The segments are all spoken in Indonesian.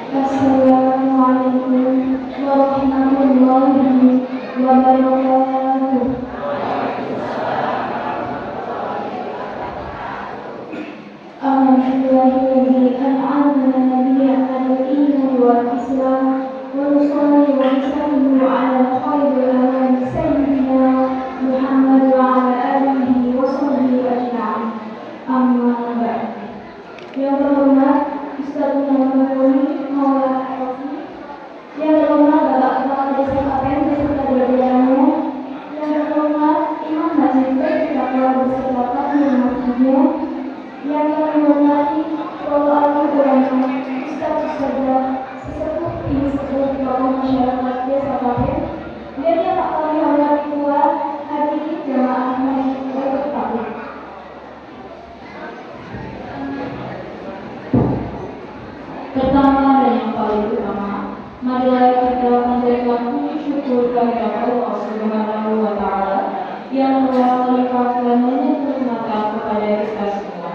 Assalamualaikum warahmatullahi wabarakatuh. Alhamdulillahilladzi an'amana bi ni'matil iman wal islam wa nusalli wa nusallimu ala khairil anam sayyidina Muhammad wa ala alihi wa sahbihi ajma'in. Amma ba'd. Yang terhormat Ustaz Muhammad Maulana Rofi, yang terhormat Bapak Kepala Desa Klaten beserta jajarannya, yang terhormat Imam Masjid Istiqlal beserta tamu masjidnya, yang kami hormati para alim ulama, ustaz-ustazah, sesepuh ini sepuh tokoh masyarakat Desa Klaten, dan yang tak kami hormati pula hadirin jamaah Masjid Istiqlal. Pertama dan yang paling utama, marilah kita panjatkan puji syukur kehadirat Allah Subhanahu wa Ta'ala yang telah melimpahkan kenikmatan kepada kita semua,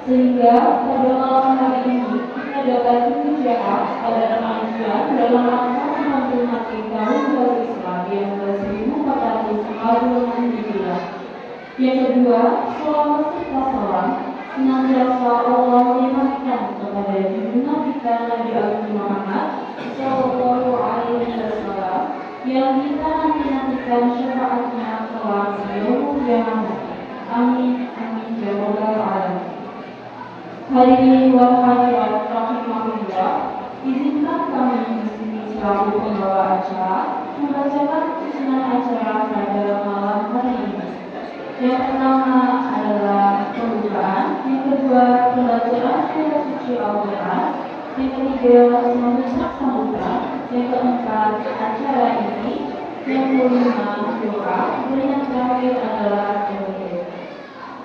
sehingga pada malam hari ini kita dapat berbicara pada pengajian dalam rangka memperingati tahun baru Islam yang ke-1446 Hijriah. Yang kedua, selawat serta salam senantiasa Allah limpahkan kepada junjungan kita Nabi Agung Muhammad Sallallahu Alaihi Wasallam yang kita nantikan syafaatnya kelak seluruh zaman. Amin amin ya rabbal alamin. Hadirin wal hadirat rahimahullah, izinkan kami di sini selaku pembawa acara membacakan susunan acara pada malam hari ini. Yang pertama adalah pembukaan, yang kedua pembacaan ayat suci Al-Quran, yang ketiga memberikan sambutan, yang keempat acara ini, yang kelima doa, dan yang terakhir adalah doa.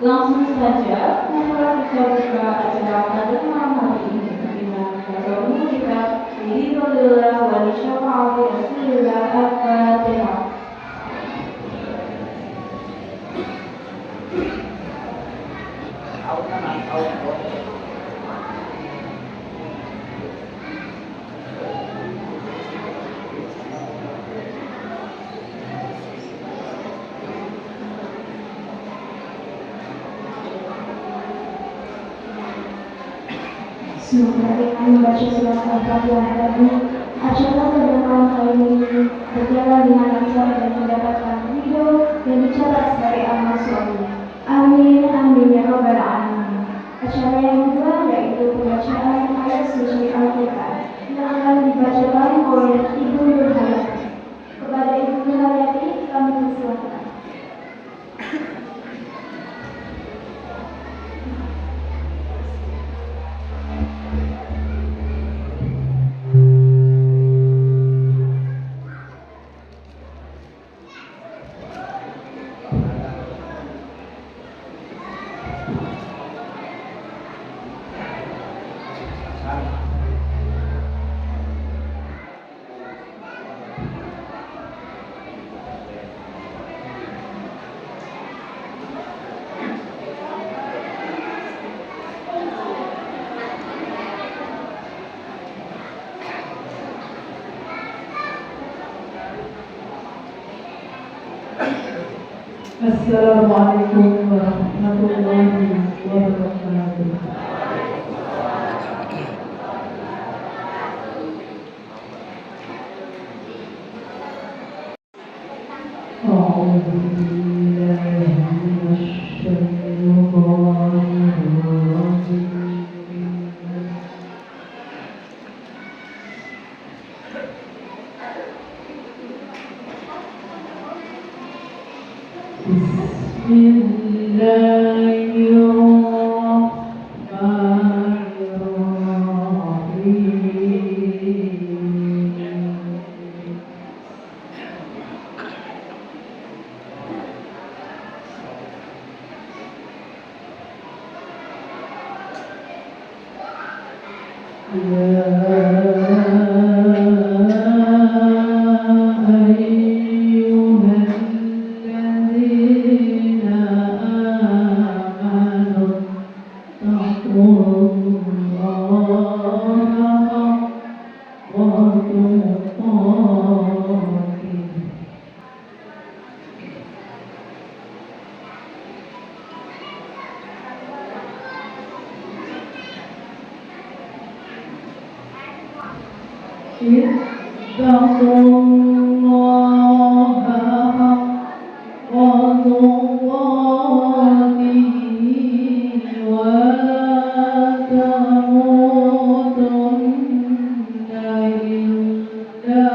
Langsung saja memulai kita buka acara pada malam hari ini dengan baca kita Alhamdulillah wa syafa'ati Rasulillah al-Fatihah. Semoga dengan membaca surat Al-Fatihah tadi, acara pada malam hari ini berjalan dengan lancar dan mendapatkan ridho dan dicatat sebagai amal soleh. Amin amin ya rabbal alamin. Acara yang kedua yaitu pembacaan ayat suci Al-Quran yang akan dibacakan oleh Ibu Nurhayati. Kepada Ibu Nurhayati kami persilakan. Assalamualaikum warahmatullahi wabarakatuh. اتقوا الله حق تقاته ولا تموتن إلا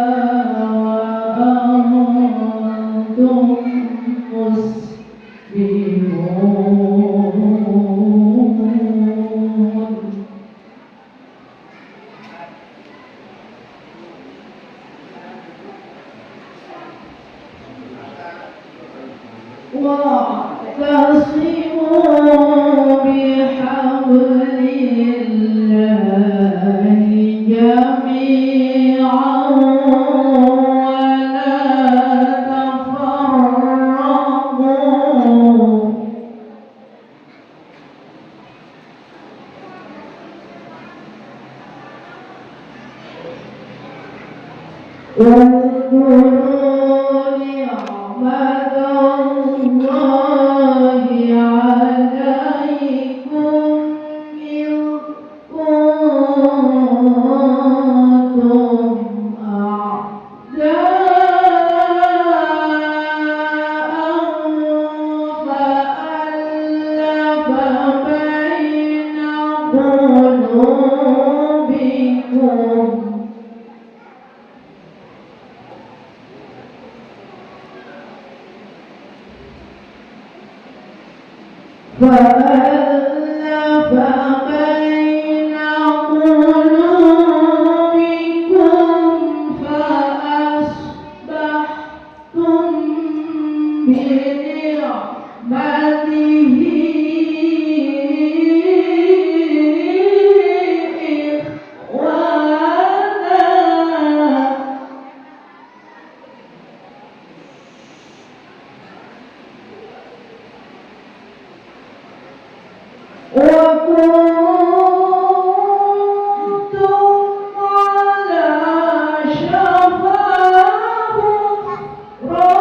وأنتم مسلمون. واعتصموا بحبل الله جميعا ولا تفرقوا. واذكروا نعمة الله عليكم إذ كنتم أعداء فألف بين قلوبكم فألف بين قلوبكم فأصبحتم بنعمته إخوانا. وكنتم على شفا حفرة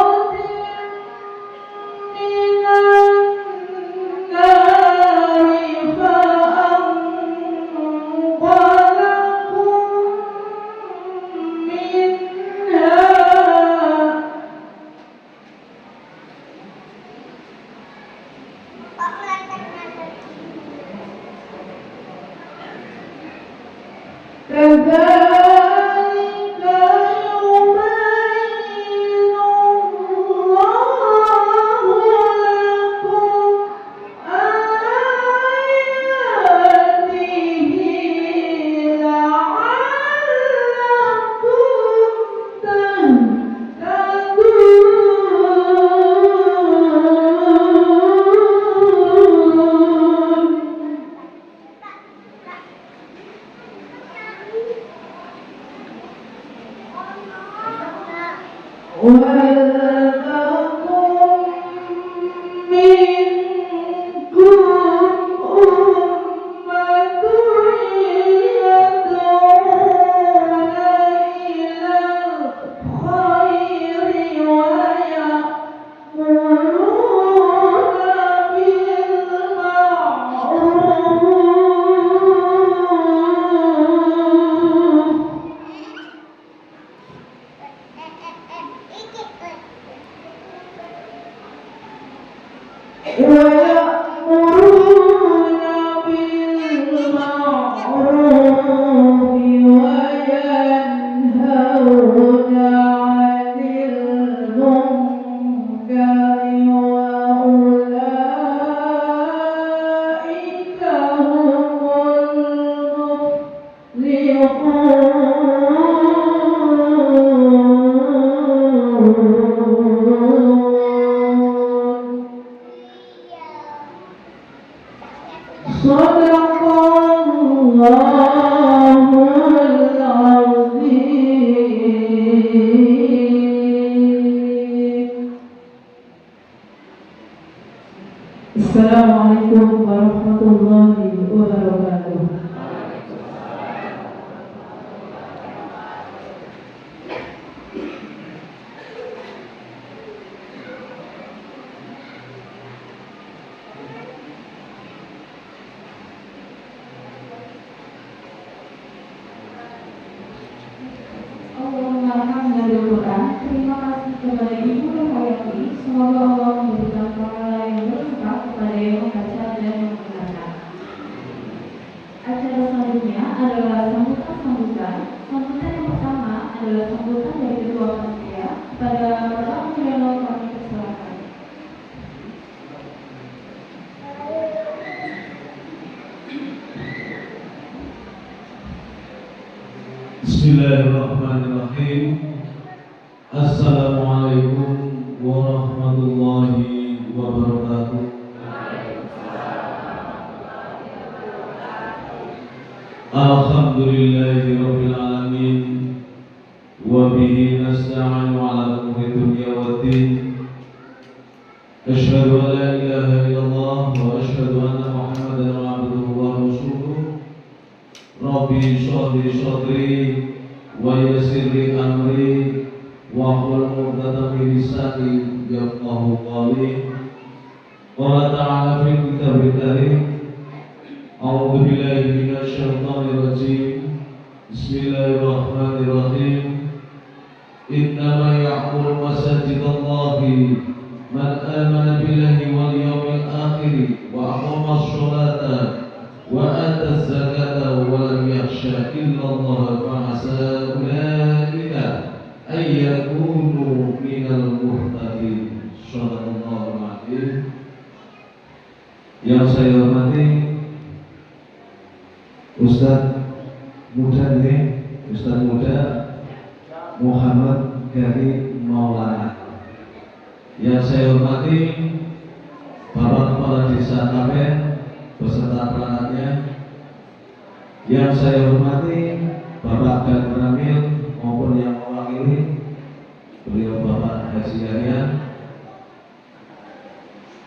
من النار فأنقذكم منها. كذلك يبين الله لكم آياته لعلكم تهتدون. ولتكن منكم أمة يدعون إلى الخير ويأمرون بالمعروف وينهون عن المنكر وأولئك هم المفلحون. صدق الله Hafizul Quran. Terima kasih kepada Ibu Nurhayati. Semoga Allah memberikan pahala yang berlimpah kepada yang membaca dan mendengarkan. Acara selanjutnya adalah sambutan-sambutan. Sambutan yang pertama adalah sambutan dari Ketua Panitia kepada Bapak Mulyono, kami persilakan. Bismillahirrahmanirrahim. Assalamualaikum warahmatullahi wabarakatuh. Alhamdulillahirabbil alamin wa bihi nasta'inu ala umuri dunya waddin. Asyhadu an la ilaha illallah wa asyhadu anna Muhammadan abduhu wa rasuluh. Rabbi shrah li sadri wa yassir li amri wahlul 'uqdatam min lisani yafqahu qawli. Qala ta'ala fil kitabil karim. A'udzu billahi minasy syaithanir rajim. Bismillahirrahmanirrahim. Innama ya'muru masajidallahi man amana billahi wal yawmil akhir wa aqama sholata wa ata zakata wa lam yakhsha illa Allah fa asa ulaika ay yakunu minal muhtadin. Shallallahul alaihi. Yang saya hormati Ustaz muda ini, Ustaz muda Muhammad Gari Maulana. Yang saya hormati Bapak Kepala Desa Tapen beserta perangkatnya. Yang saya hormati Bapak Dan Ramil maupun yang mewakili beliau Bapak Haji Yahya.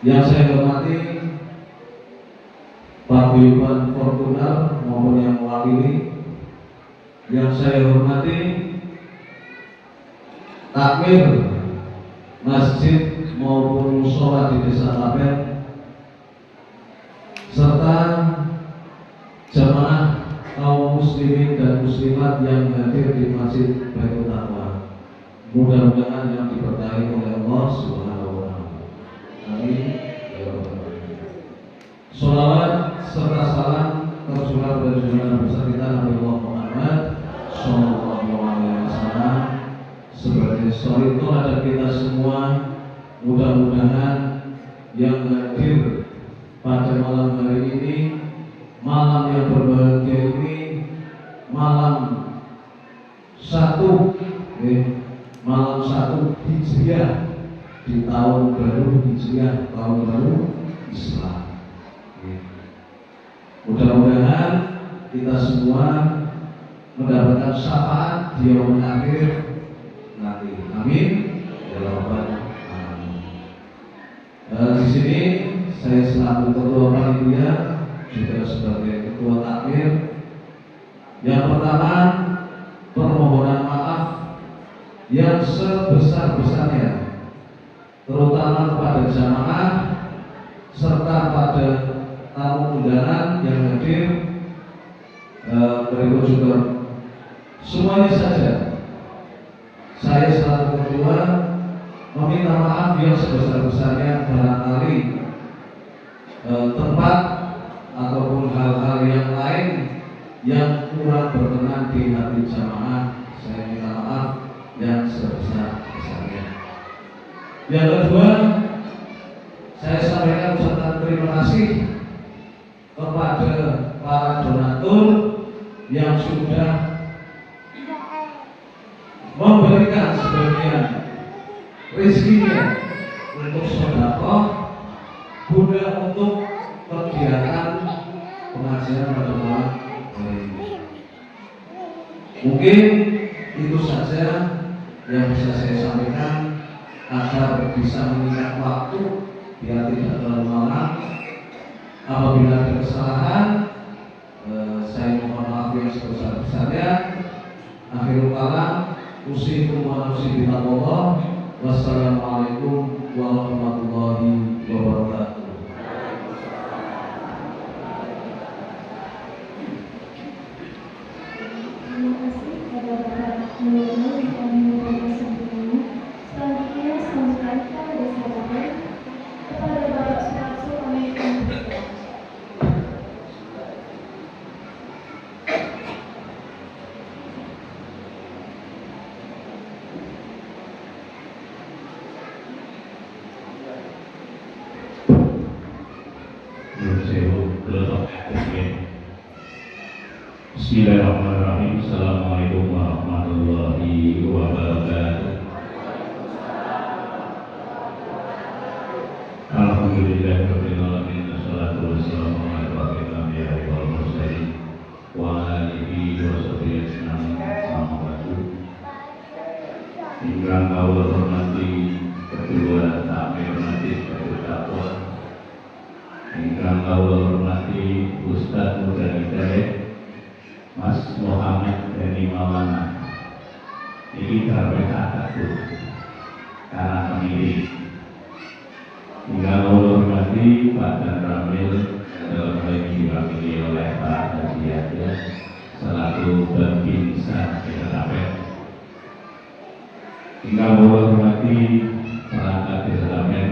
Yang saya hormati Pak Guyuban Fortuner maupun yang mewakili. Yang saya hormati takmir masjid maupun mushola di Desa Tapen, serta jamaah kaum muslimin dan muslimat yang hadir di Masjid Baitul Taqwa. Mudah-mudahan yang diberkahi oleh Allah Subhanahu wa taala. Amin ya rabbal alamin. Sholawat serta salam tercurah dari junjungan besar kita Nabi Muhammad sallallahu alaihi wasallam sebagai suri teladan kita semua. Mudah-mudahan yang hadir pada malam hari ini, malam yang berbahagia ini, malam malam 1 Hijriah di tahun baru Hijriah, tahun baru Islam. Mudah-mudahan kita semua mendapatkan syafaat di yaumul akhir nanti. Amin ya rabbal alamin. Di sini saya selaku ketua panitia juga sebagai ketua takmir. Yang pertama, permohonan maaf yang sebesar-besarnya terutama kepada jamaah serta pada tamu undangan yang hadir. Berikut juga semuanya saja saya selaku ketua meminta maaf yang sebesar-besarnya barangkali tempat ataupun hal-hal yang lain yang kurang berkenan di hati jamaah. Saya minta maaf yang sebesar-besarnya. Yang kedua, saya sampaikan ucapan terima kasih kepada para donatur yang sudah memberikan sebagian rezekinya untuk sedekah guna untuk kegiatan pengajian pada malam hari ini. Mungkin itu saja yang bisa saya sampaikan agar bisa mengingat waktu biar tidak terlalu malam. Apabila ada kesalahan, saya mohon maaf yang sebesar-besarnya. Akhirul kalam, usikum wa nafsi bittaqwa. Wassalamualaikum warahmatullahi wabarakatuh. Terima kasih kepada Bapak Mulyono yang kami hormati. Bismillahirrahmanirrahim. Assalamualaikum warahmatullahi wabarakatuh. Alhamdulillahirabbil alamin. Wassalatu wassalamu ala asyrofil anbiya'i wal mursalin wa ala alihi wa sahbihi ajma'in. Amma ba'du. Ingkang kawula hormati kedua takmir majlis Baitul Taqwa. Ingkang kawula hormati Ustaz Muda Hidayat Mas Muhammad dari Maulana. Ini karena takut karena pemilih. Hingga hormati Pak Dan Ramil dalam hal ini diwakili oleh Pak Haji Yahya selaku Babinsa PKKP. Hingga hormati perangkat desa Tamen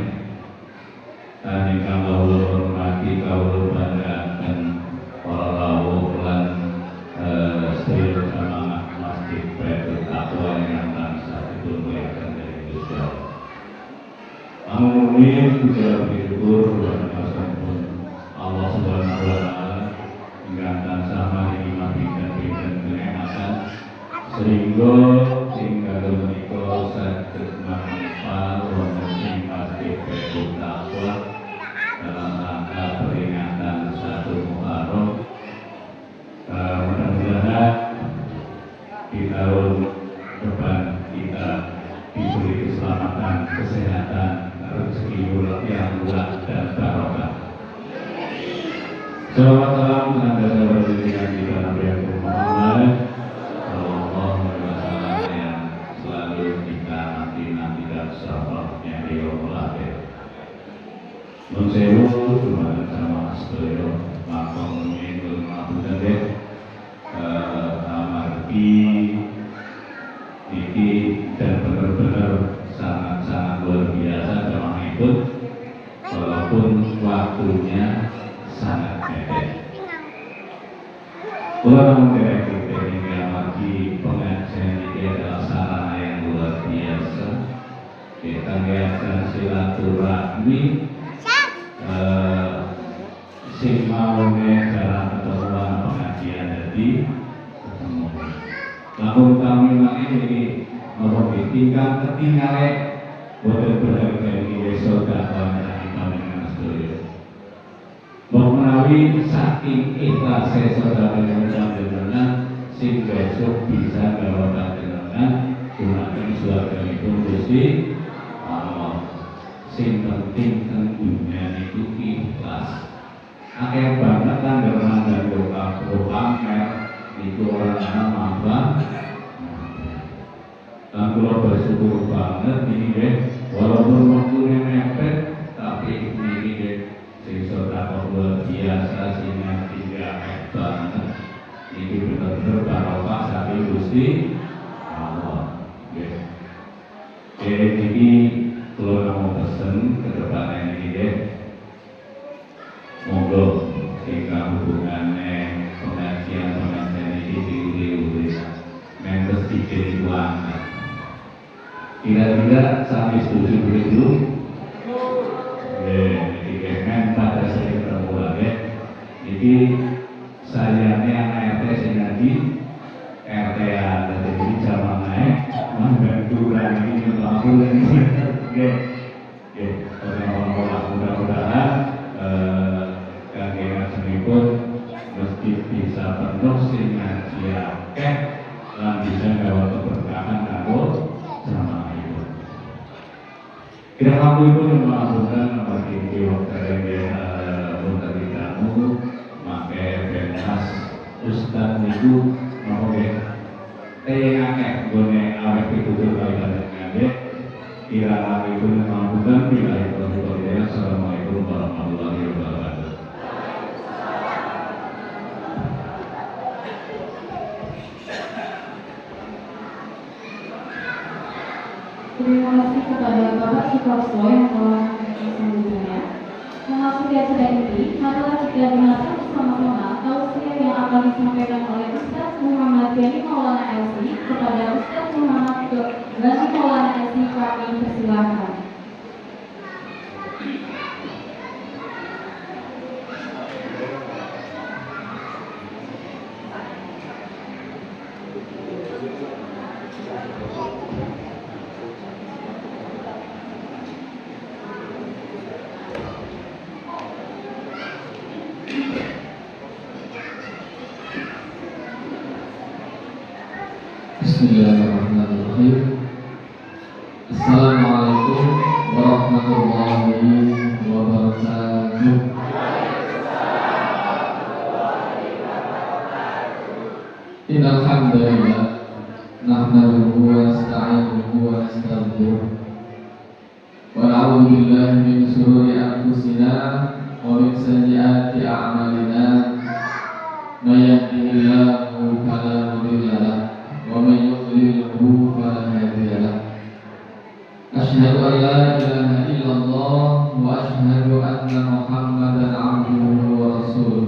dan hingga hormati kaula banggakan para rawuh lan sedaya jamaah Masjid Baitul Taqwa yang tansah dimuliakan dari Gusti Allah. Amin. Puja bersyukur kepada Allah Subhanahu wa taala hingga tansah maringi mabiten kenikmatan sehingga menika saged manfaat wonten ing Masjid Baitul Taqwa dalam rangka peringatan 1 Muharram. Mudah-mudahan di tahun depan kita diberi keselamatan, kesehatan, rezeki yang luas dan barokah. Shalawat salam senantiasa berlimpah kita Nabi Muhammad Sallallahu Alaihi Wasallam yang selalu kita nanti-nantikan syafaatnya di yaumul akhir. Nun sewu dumateng sama sedaya makom ingkang ngapunten amargi iki dan benar-benar sangat-sangat luar biasa jamaahipun walaupun waktunya sangat pendek. Ulang dari ini amargi pengajian ini adalah sarana yang luar biasa. Kita mengajarkan silaturahmi sing mau jalan ketemuan pengajian jadi ketemu. Lalu kami ini tinggal ketinggalan boten berharga ini saudara kami panjenengan sedaya. Menawi saking ikhlas saudara panjenengan sing besok bisa gawa panjenengan gunakan swarganipun Gusti Allah. Sing penting tentunya itu ikhlas. Akeh banget tanggapan dan doa itu orang mampan. Dan kalau bersyukur banget ini deh, walaupun waktunya mepet, tapi ini deh si saudara luar biasa sehingga tidak banget. Ini benar-benar barokah saking Gusti Allah. Ini kalau mau pesen ke depannya ini deh, monggo sehingga hubungannya pengajian ini diuli-uli, mentes dikiri banget. Kira-kira sampai setuju dulu. Ini pada sering terbuat ya. Jadi sayangnya RT sengaji RT-an jadi zaman naik membanturan ini untuk aku ini. Mudah-mudahan kagian senipun mesti bisa penuh dengan siapke dan bisa gawa keberkahan kanggo sama ibu. Kita mampu itu mengaburkan bagi waktu untuk tamu maka benas Ustaz itu mau akeh gone awet pitutur kali dengan kira itu mengaburkan bila itu. Assalamualaikum warahmatullahi wabarakatuh. Terima kasih kepada Bapak Sukoso yang telah memberikan memasuki acara ini, marilah kita dengarkan bersama-sama tausiah yang akan disampaikan oleh Ustaz Muhammad Yani Maulana LC kepada Ustaz Muhammad Yani Maulana LC. Kami persilahkan. Bismillahirrahmanirrahim. Assalamualaikum warahmatullahi wabarakatuh. Innal hamdalillah nahmaduhu wa nasta'inuhu wa nastaghfiruh wa na'udzu billahi min shururi anfusina wa min sayyiati a'malina. May yahdihillahu fala mudilla lahu wa may yudlilhu fala hadiya lahu. Asyhadu an la ilaha illallah wa asyhadu anna Muhammadan 'abduhu wa rasuluh.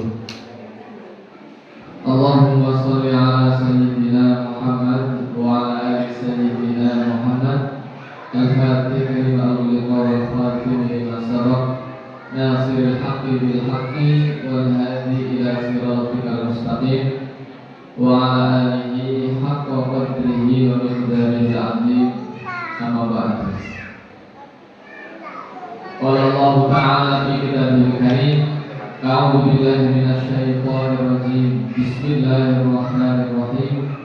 Allahumma shalli ala sayyidina Muhammad wa ala ali sayyidina Muhammad. Al-Fatihah lima ughliqa wal khatim lima sabaq. Nasiril haqqi bil haqqi wal hadi ila siratikal mustaqim wa ala alihi haqqa qadrihi wa miqdarihi al-'azim. Amma ba'du. Qala Allah ta'ala fi kitabihil karim, a'udzu billahi minasy syaithanir rajim. Bismillahirrahmanirrahim.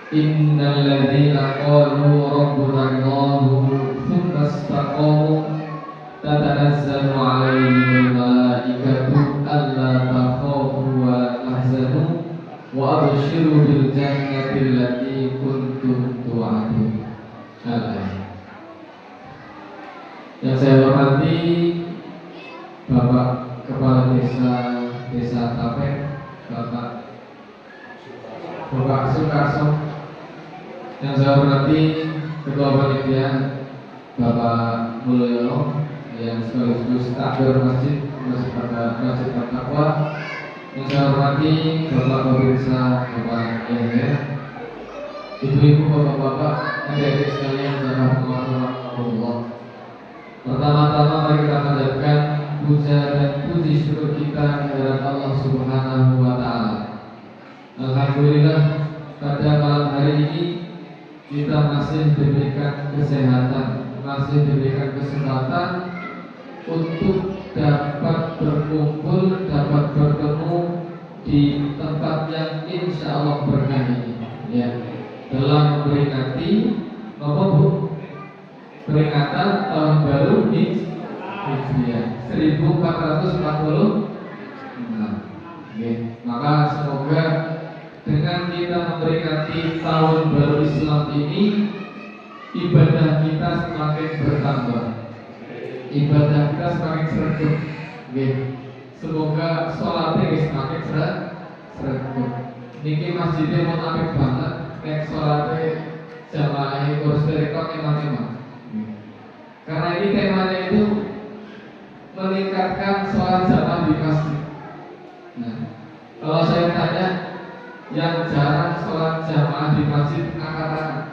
Innal ladzina qalu rabbuna Allahu tsumma istaqamu tatanazzalu 'alaihimul malaikatu alla takhafu wa la tahzanu wa abshiru bil jannati allati kuntum tu'adun. Yang saya hormati Bapak Kepala Desa Tapek, Bapak Sukarso. Yang saya hormati Ketua Panitia Bapak Mulyono, yang sekaligus takbir Masjid At-Taqwa. Yang saya hormati Bapak Babinsa, Bapak Yahya, ibu-ibu, bapak-bapak, adik-adik sekalian, warahmatullahi. Pertama-tama mari kita panjatkan puja dan puji syukur kita kehadirat Allah Subhanahu wa Ta'ala. Alhamdulillah, pada malam hari ini kita masih diberikan kesehatan, masih diberikan kesempatan untuk dapat berkumpul, dapat bertemu di tempat yang insya Allah berkah ini, ya, dalam memperingati apa Bu? Peringatan tahun baru Hijriah 1446. Maka semoga dengan kita memperingati tahun baru Islam ini, ibadah kita semakin bertambah, ibadah kita semakin sregep. Semoga sholatnya semakin sregep. Niki masjidnya mau apik banget, nek sholatnya jamaah kursi rekod emang-emang. Karena ini temanya itu meningkatkan sholat jamaah di masjid. Nah, kalau saya tanya, yang jarang sholat jamaah di masjid angkat tangan.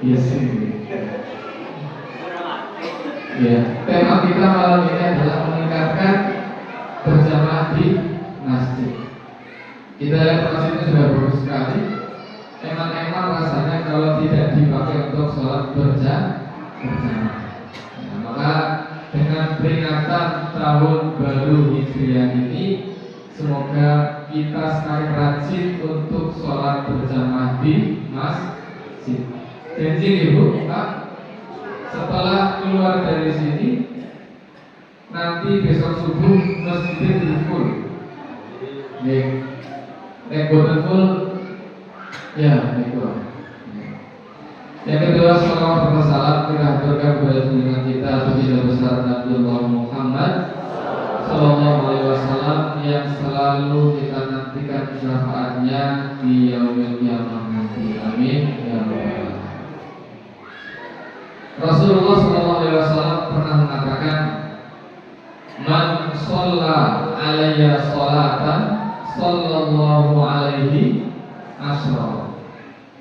Iya sih. Ya, tema kita malam ini adalah meningkatkan berjamaah di masjid. Kita lihat masjid itu sudah bagus sekali. Emang rasanya kalau tidak dipakai untuk sholat berjamaah. Nah, maka dengan peringatan tahun baru Hijriah ini, semoga kita semakin rajin untuk sholat berjamaah di masjid. Janji Ibu, Pak, setelah keluar dari sini, nanti besok subuh masjidnya di full. Nek boten full, ya, itu. Yang kedua, salawat dan salam kita haturkan kepada junjungan kita Baginda besar Nabi Muhammad Sallallahu Alaihi Wasallam yang selalu kita nantikan syafaatnya di yaumil kiamah nanti. Amin ya rabbal alamin. Rasulullah Sallallahu Alaihi Wasallam pernah mengatakan, man shalla alayya sholatan sallallahu alaihi asyra.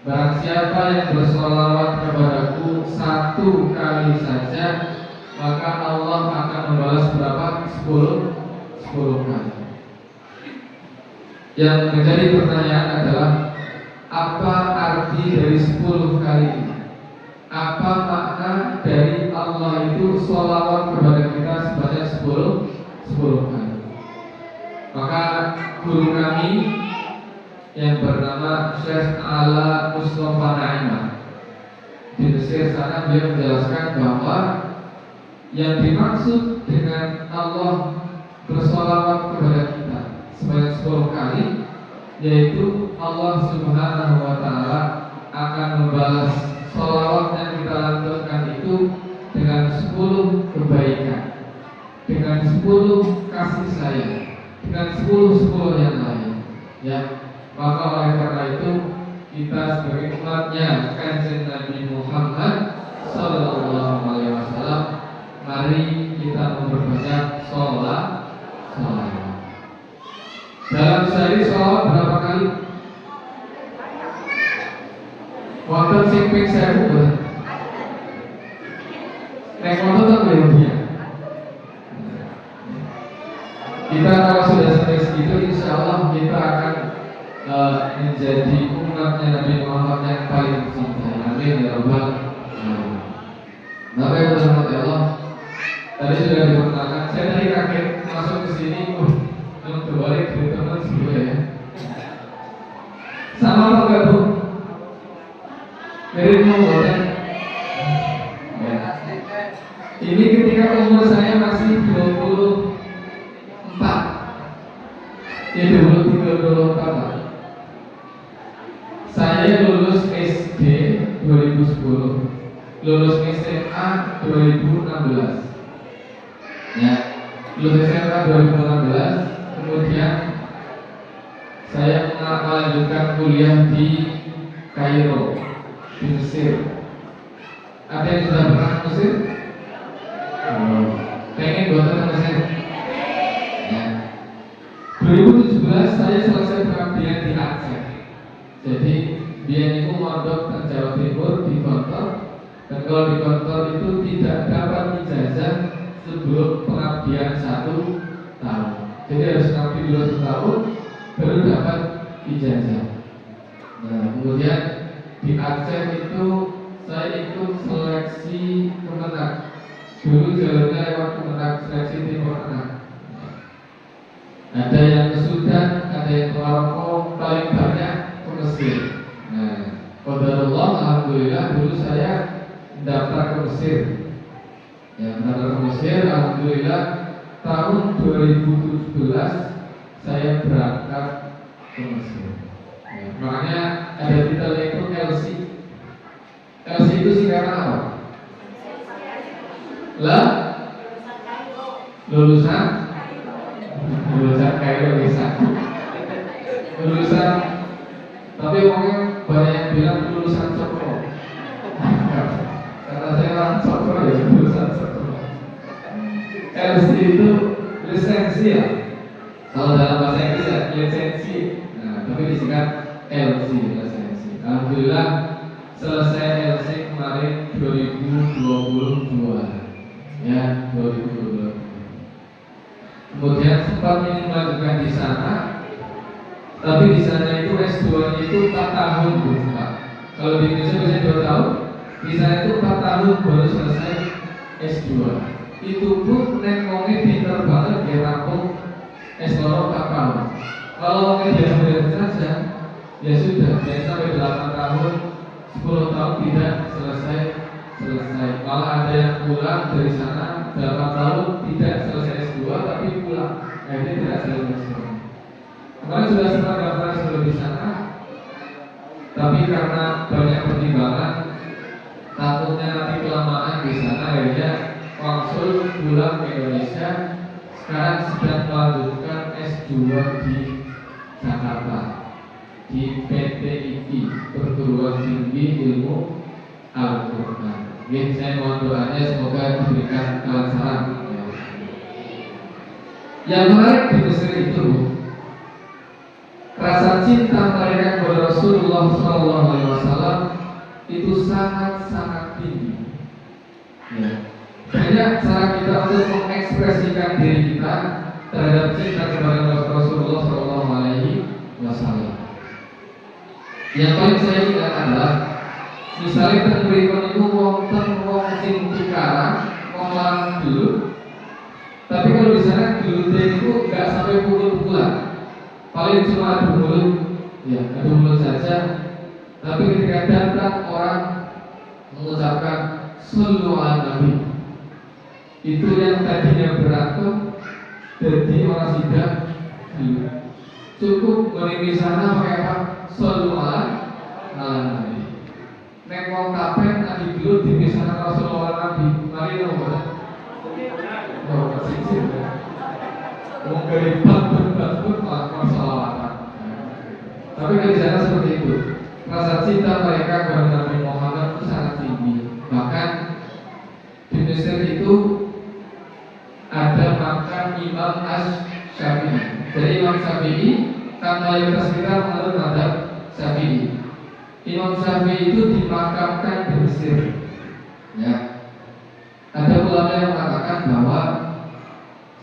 Barang siapa yang bersolawat kepadaku satu kali saja, maka Allah akan membalas berapa? 10 kali. Yang menjadi pertanyaan adalah, apa arti dari 10 kali ini? Apa makna dari Allah itu sholawat kepada kita sebanyak 10 kali? Maka guru kami yang bernama Syekh Ala Mustafa Naimah. Di Mesir sana dia menjelaskan bahwa yang dimaksud dengan Allah bersolawat kepada kita sebanyak 10 kali, yaitu Allah Subhanahu wa Ta'ala akan membalas solawat yang kita lantunkan itu dengan 10 kebaikan, dengan 10 kasih sayang, dengan 10 yang lain. Ya, maka oleh karena itu kita sebagai umatnya Kanjeng Nabi Muhammad Sallallahu Alaihi Wasallam, mari kita memperbanyak sholat. Dalam sehari sholat berapa kali? Wonten sing ping 1000. Nek wonten tak ya. Kita kalau sudah sampai segitu, insya Allah kita akan menjadi umatnya Nabi Muhammad yang paling dicintai. Amin ya Rabbal alamin. Bapak Ibu rahmati Allah, tadi sudah diperkenalkan. Saya tadi kaget masuk ke sini, belum terbalik dari teman sebelah ya. Sama apa enggak Bu? Mirip mau ya. Ini ketika umur saya masih 24, ya 23-24. Saya lulus SD 2010, lulus SMA 2016. Ya, lulus SMA 2016, kemudian saya melanjutkan kuliah di Kairo, di Mesir. Ada yang sudah pernah ke Mesir? Pengen buatan ke Mesir? Ya. 2017 saya selesai pengabdian di Aceh. Jadi dia itu mondok ke Jawa Timur di kantor, dan kalau di kantor itu tidak dapat ijazah sebelum pengabdian 1 tahun. Jadi harus ngabdi dulu 1 tahun baru dapat ijazah. Nah, kemudian di Aceh itu saya ikut seleksi Kemenak. Dulu jalurnya lewat Kemenak, seleksi Timur Tengah. Ada yang ke Sudan, ada yang ke Maroko, paling banyak ke Mesir. Nah, qadarullah, alhamdulillah dulu saya daftar ke Mesir. Ya, daftar ke Mesir, alhamdulillah tahun 2017 saya berangkat ke Mesir. Ya, makanya ada titelnya itu LC. LC itu singkatan apa? Lah, lulusan Kairo bisa. Lulusan, tapi orangnya banyak yang bilang lulusan Sokro. Karena saya orang Sokro ya, lulusan Sokro. LC itu lisensi ya. Kalau dalam bahasa Inggris ya lisensi. Nah, tapi disingkat LC, lisensi. Alhamdulillah selesai LC kemarin 2022. Ya, 2022. Kemudian sempat ingin melanjutkan di sana, tapi di sana itu S2-nya itu 4 tahun Bu. Kalau di Indonesia biasanya 2 tahun, di sana itu 4 tahun baru selesai S2. Itu pun nek wonge pinter banget dia rampung S2 4 tahun. Kalau wonge biasa-biasa saja, ya sudah, dia sampai 8 tahun, 10 tahun tidak selesai. Malah ada yang pulang dari sana 8 tahun tidak selesai S2 tapi pulang, akhirnya tidak selesai S2. Kemarin sudah sempat daftar sebelum di sana, tapi karena banyak pertimbangan, takutnya nanti kelamaan di sana, akhirnya konsul pulang ke Indonesia. Sekarang sedang melanjutkan S2 di Jakarta di PTII, Perguruan Tinggi Ilmu Al-Quran. Saya mohon doanya semoga diberikan kelancaran. Yang menarik di Mesir itu rasa cinta mereka kepada Rasulullah SAW itu sangat-sangat tinggi. Ya. Banyak cara kita untuk mengekspresikan diri kita terhadap cinta kepada Rasulullah SAW. Yang paling saya ingat adalah misalnya terberikon itu wonten wong sing tukaran, wong lanang dulu. Tapi kalau di sana dulu itu nggak sampai pukul-pukulan, paling cuma adu mulut ya adu mulut saja. Tapi ketika datang orang mengucapkan sallu ala nabi, itu yang tadinya berantem jadi orang sidang cukup menini sana pakai apa? Sallu ala nabi. Nek wong kabeh lagi dulu dipisahkan Rasulullah Nabi, mari nomor. Oh, sih. Wong geribat berbat masalahatan. Tapi di sana seperti itu. Rasa cinta mereka kepada Nabi Muhammad itu sangat tinggi. Bahkan di Mesir itu ada makam Imam Asy-Syafi'i. Jadi Imam Syafi'i kan mayoritas kita menurut mazhab Syafi'i. Imam Syafi'i itu dimakamkan di Mesir. Ya. Ada ulama yang mengatakan bahwa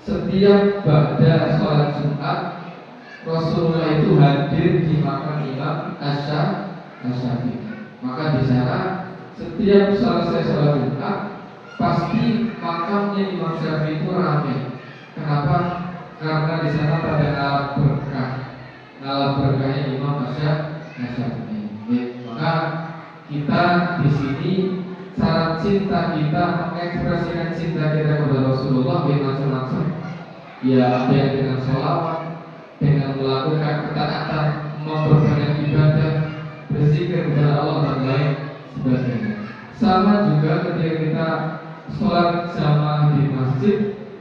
setiap ba'da sholat Jumat Rasulullah itu hadir di makam Imam Asy-Syafi'i. Maka di sana setiap selesai sholat Jumat pasti makamnya Imam Syafi'i itu ramai. Kenapa? Karena di sana pada ngalap berkahnya Imam Asy-Syafi'i. Maka kita di sini cara cinta kita mengekspresikan cinta kita kepada Rasulullah macam-macam. Ya ada yang dengan sholawat, dengan melakukan ketaatan, memperbanyak ibadah, berzikir kepada Allah dan lain sebagainya. Sama juga ketika kita sholat jamaah di masjid,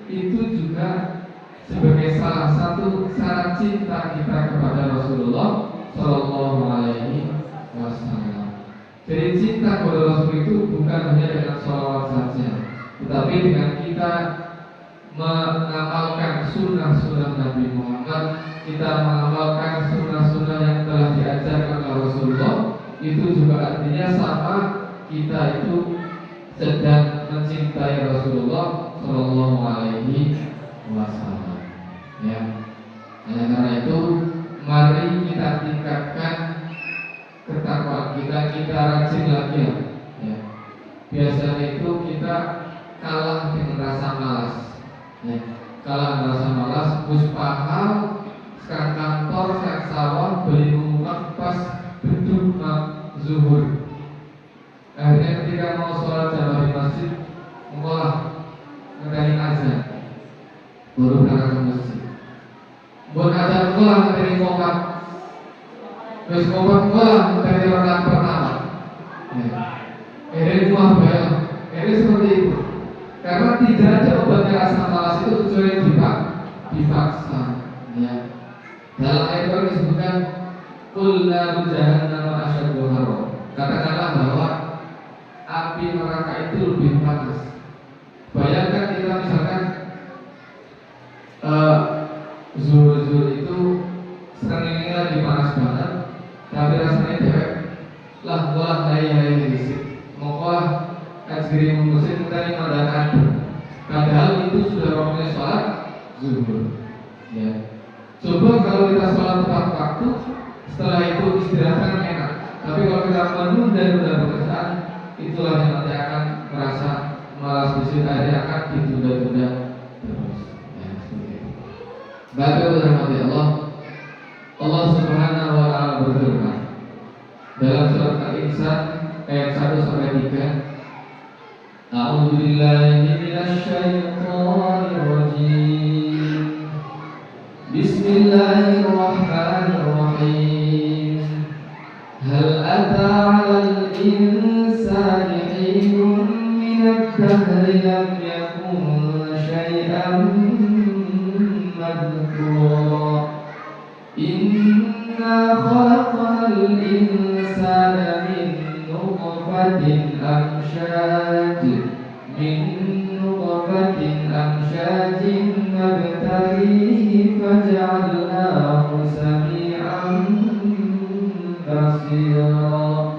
itu juga sebagai salah satu syarat cinta kita kepada Rasulullah Shallallahu Alaihi Wasallam. Jadi cinta kepada Rasul itu bukan hanya dengan sholawat saja, tetapi dengan kita mengamalkan sunnah-sunnah Nabi Muhammad, kita mengamalkan sunnah-sunnah yang telah diajarkan oleh Rasulullah, itu juga artinya sama kita itu sedang mencintai Rasulullah Shallallahu Alaihi Wasallam. Ya, hanya karena itu mari kita tingkatkan ketakwaan kita rajin lagi ya. Biasanya itu kita kalah dengan rasa malas. Ya. Kalah dengan rasa malas, pahal, sekarang kantor, sekarang sawah, beli rumah pas beduk zuhur. Akhirnya ketika mau sholat jamaah di masjid, mengolah ngedani azan, baru berangkat ke masjid. Buat azan mengolah ngedani komat. Terus komat dari rakaat pertama. Ini rumah bayar. Ini seperti itu. Karena tidak ada obatnya rasa malas itu kecuali dipaksa. Ya. Dalam ayat Al-Quran disebutkan Qul naru jahannam asyaddu haram. Katakanlah bahwa api neraka itu lebih panas. Bayangkan kita misalkan zuhur itu sekarang lagi panas banget, tapi rasanya dewek lah bolah hai risik mokolah kajgiri memusin dari mandakan. Padahal itu sudah waktunya sholat zuhur. Ya. Coba kalau kita sholat tepat waktu, setelah itu istirahat enak. Tapi kalau kita menunda pekerjaan, itulah yang nanti akan merasa malas di akhirnya akan ditunda-tunda terus. Ya, seperti itu. Bapak berhormati Allah, Allah Subhanahu wa Ta'ala berfirman dalam surat Al-Insan ayat 1 sampai 3. A'udzu billahi minasy syaithanir rajim. Bismillahirrahmanirrahim. Hal ata 'alal insani hinun minad dahri lam yakun syai'an madhkura. Inna khalaqnal insana min nutfatin amsyajin nabtalihi faj'alnahu sami'an basira.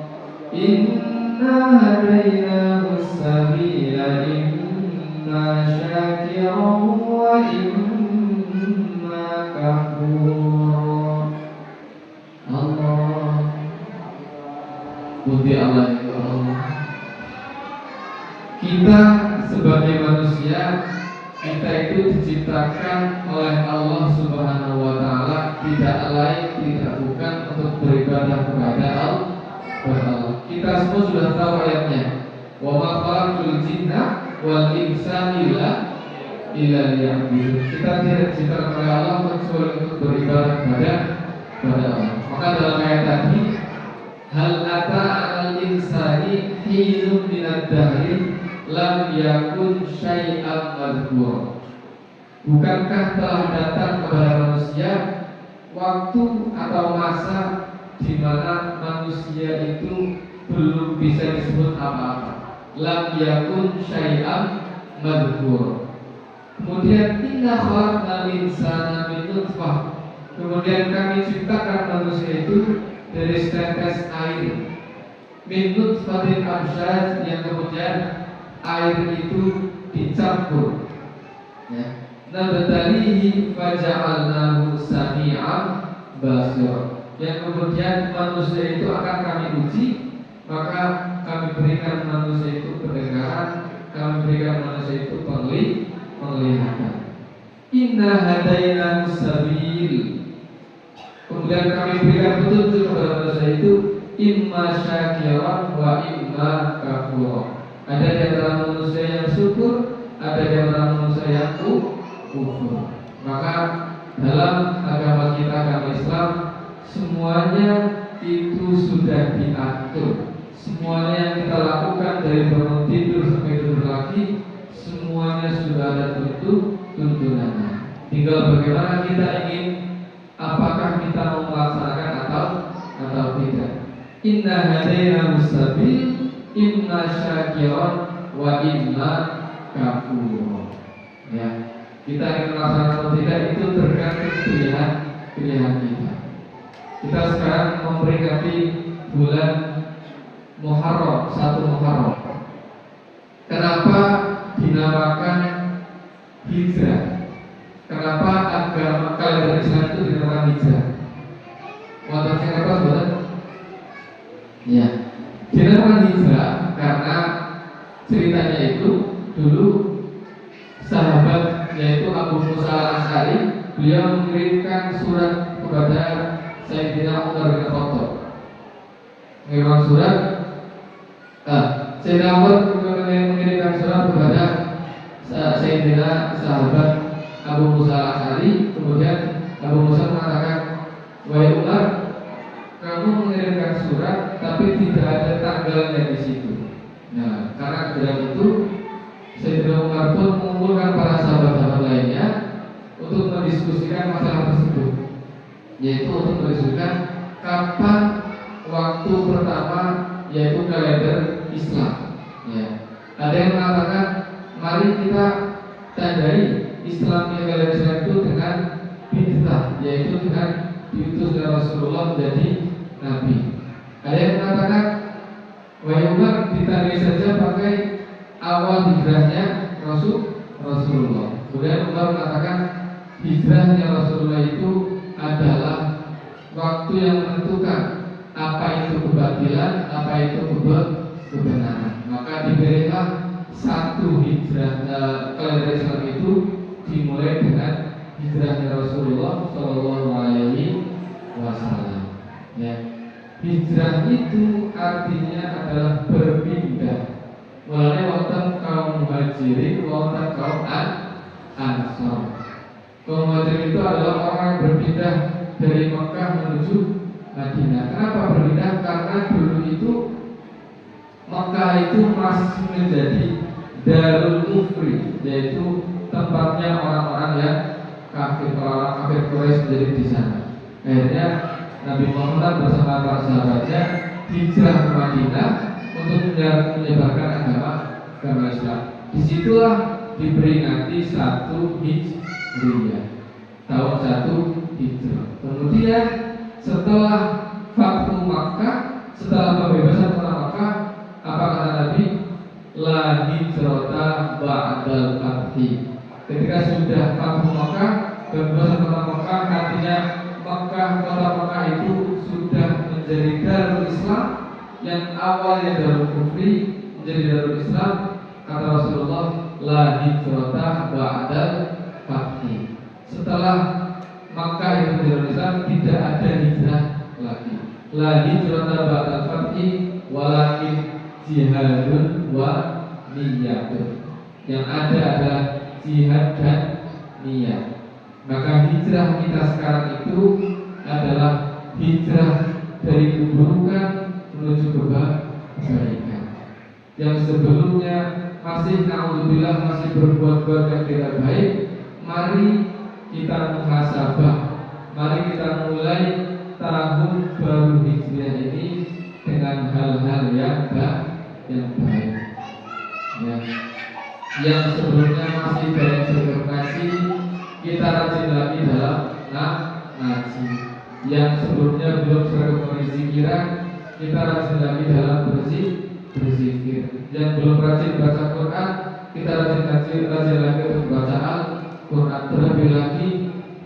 Inna hadaynahu as-sabila imma syakiran wa imma kafura. Allah Puji Allah itu Allah. Kita sebagai manusia, kita itu diciptakan oleh Allah Subhanahu wa Ta'ala tidak lain tidak bukan untuk khalaqul jinna wal insa illa liya'budun. Kita tidak diciptakan oleh Allah kecuali untuk beribadah kepada Allah. Maka dalam ayat tadi, hal ata 'alal insani hinun minad dahri lam yakun syai'an madhkura. Bukankah telah datang kepada manusia waktu atau masa di mana manusia itu belum bisa disebut apa-apa. Lam yakun syai'an madhkura. Kemudian inna khalaqnal insana min nutfah. Kemudian kami ciptakan manusia itu dari setetes air. Min nutfatin amsyaj, yang kemudian air itu dicampur. Ya. Nabtalihi faja'alnahu sami'an basira. Yang kemudian manusia itu akan kami uji, maka kami berikan manusia itu pendengaran, kami berikan manusia itu penglihatan. Inna hadainahu sabil. Kemudian kami berikan petunjuk kepada manusia itu imma syakiran wa imma kafura. Ada di antara manusia yang syukur, ada di antara manusia yang kufur. Maka dalam agama kita, agama Islam, semuanya itu sudah diatur. Semuanya yang kita lakukan dari bangun tidur sampai tidur lagi, semuanya sudah ada tuntunannya. Tinggal bagaimana kita ingin, apakah kita mau melaksanakan atau tidak. Inna hadainahu sabil imma syakiran wa imma kafur. Ya, kita ingin melaksanakan atau tidak itu tergantung pilihan kita. Kita sekarang memperingati bulan Muharram, 1 Muharram. Kenapa dinamakan hijrah? Kenapa agama kalender Islam itu dinamakan hijrah? Wonten sing ngertos mboten? Ya. Dinamakan hijrah karena ceritanya itu dulu sahabat yaitu Abu Musa al-Asy'ari, beliau mengirimkan surat kepada Sayyidina Umar bin Khattab. Mengirimkan surat, Sayyidina Umar mengirimkan surat kepada Sayyidina sahabat Abu Musa al-Asy'ari. Kemudian Abu Musa mengatakan, wahai Umar, kamu mengirimkan surat tapi tidak ada tanggalnya di situ. Nah, karena kejadian itu, Sayyidina Umar pun mengumpulkan para sahabat-sahabat lainnya untuk mendiskusikan masalah tersebut, yaitu untuk mendiskusikan kapan waktu pertama yaitu kalender Islam. Ya. Ada yang mengatakan mari kita tandai Islamnya kalender Islam itu dengan bid'ah, yaitu dengan diutus oleh Rasulullah menjadi nabi. Ada yang mengatakan wahai Umar, ditandai saja pakai awal hijrahnya Rasulullah. Kemudian Umar mengatakan hijrahnya Rasulullah itu adalah waktu yang menentukan apa itu kebatilan, apa itu kebenaran. Maka diberilah satu hijrah kalender Islam itu dimulai dengan hijrahnya Rasulullah Shallallahu Alaihi Wasallam. Ya. Hijrah itu artinya adalah berpindah. Mulai wonten kaum muhajirin, wonten kaum ansor. Kaum muhajirin itu adalah orang yang berpindah dari Mekah menuju Madinah. Kenapa berpindah? Karena dulu itu Mekah itu masih menjadi Darul Kufri, yaitu tempatnya orang-orang yang kafir, orang kafir Quraisy menjadi di sana. Akhirnya Nabi Muhammad bersama para sahabatnya hijrah ke Madinah untuk menyebarkan agama Islam. Disitulah diperingati 1 Hijriah, tahun 1 Hijrah. Kemudian setelah Fathu Makkah, setelah pembebasan kota Makkah, apa kata Nabi? La hijrata ba'dal fathi. Ketika sudah Fathu Makkah, pembebasan kota Makkah, artinya kota Makkah itu sudah menjadi Darul Islam, yang awalnya Darul Kufri menjadi Darul Islam. Kata Rasulullah, la hijrata ba'dal fathi. Setelah Makkah itu Darul Islam, tidak ada hijrah lagi. La hijrata ba'dal fathi walakin jihadun wa niyatun. Yang ada adalah jihad dan niat. Maka hijrah kita sekarang itu adalah hijrah dari keburukan menuju kebaikan. Yang sebelumnya masih naudzubillah masih berbuat-buat yang tidak baik, mari kita muhasabah, mari kita mulai tahun baru hijriah ini dengan hal-hal yang baik. Ya. Yang sebelumnya masih banyak berkreasi, kita rajin lagi dalam ngaji. Yang sebelumnya belum sering berzikir, kita rajin lagi dalam berzikir. Yang belum rajin baca Quran, kita rajin lagi untuk baca Al-Quran. Terlebih lagi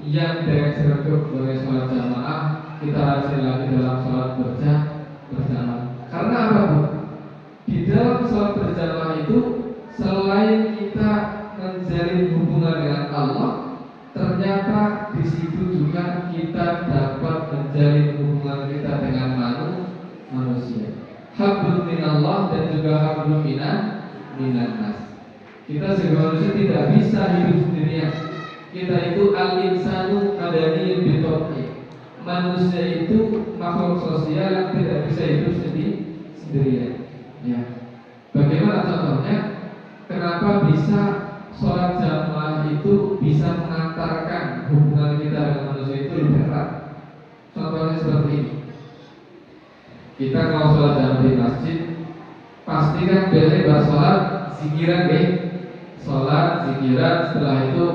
yang direct sergap oleh sholat jamaah, kita rajin lagi dalam sholat berjamaah. Karena apa, Bu? Di dalam sholat berjamaah itu selain kita menjalin hubungan dengan Allah, ternyata di situ juga kita dapat menjalin hubungan kita dengan manusia. Hablum minallah dan juga hablum minan nas. Kita sebagai manusia tidak bisa hidup sendirian. Kita itu al-insanu madani bitob'i. Manusia itu makhluk sosial yang tidak bisa hidup sendirian. Ya. Bagaimana contohnya? Kenapa bisa sholat jamaah itu bisa mengantarkan hubungan kita dengan manusia itu lebih erat? Contohnya seperti ini. Kita kalau sholat jamaah di masjid, pasti kan biasanya bahas sholat zikiran deh. Sholat zikiran, setelah itu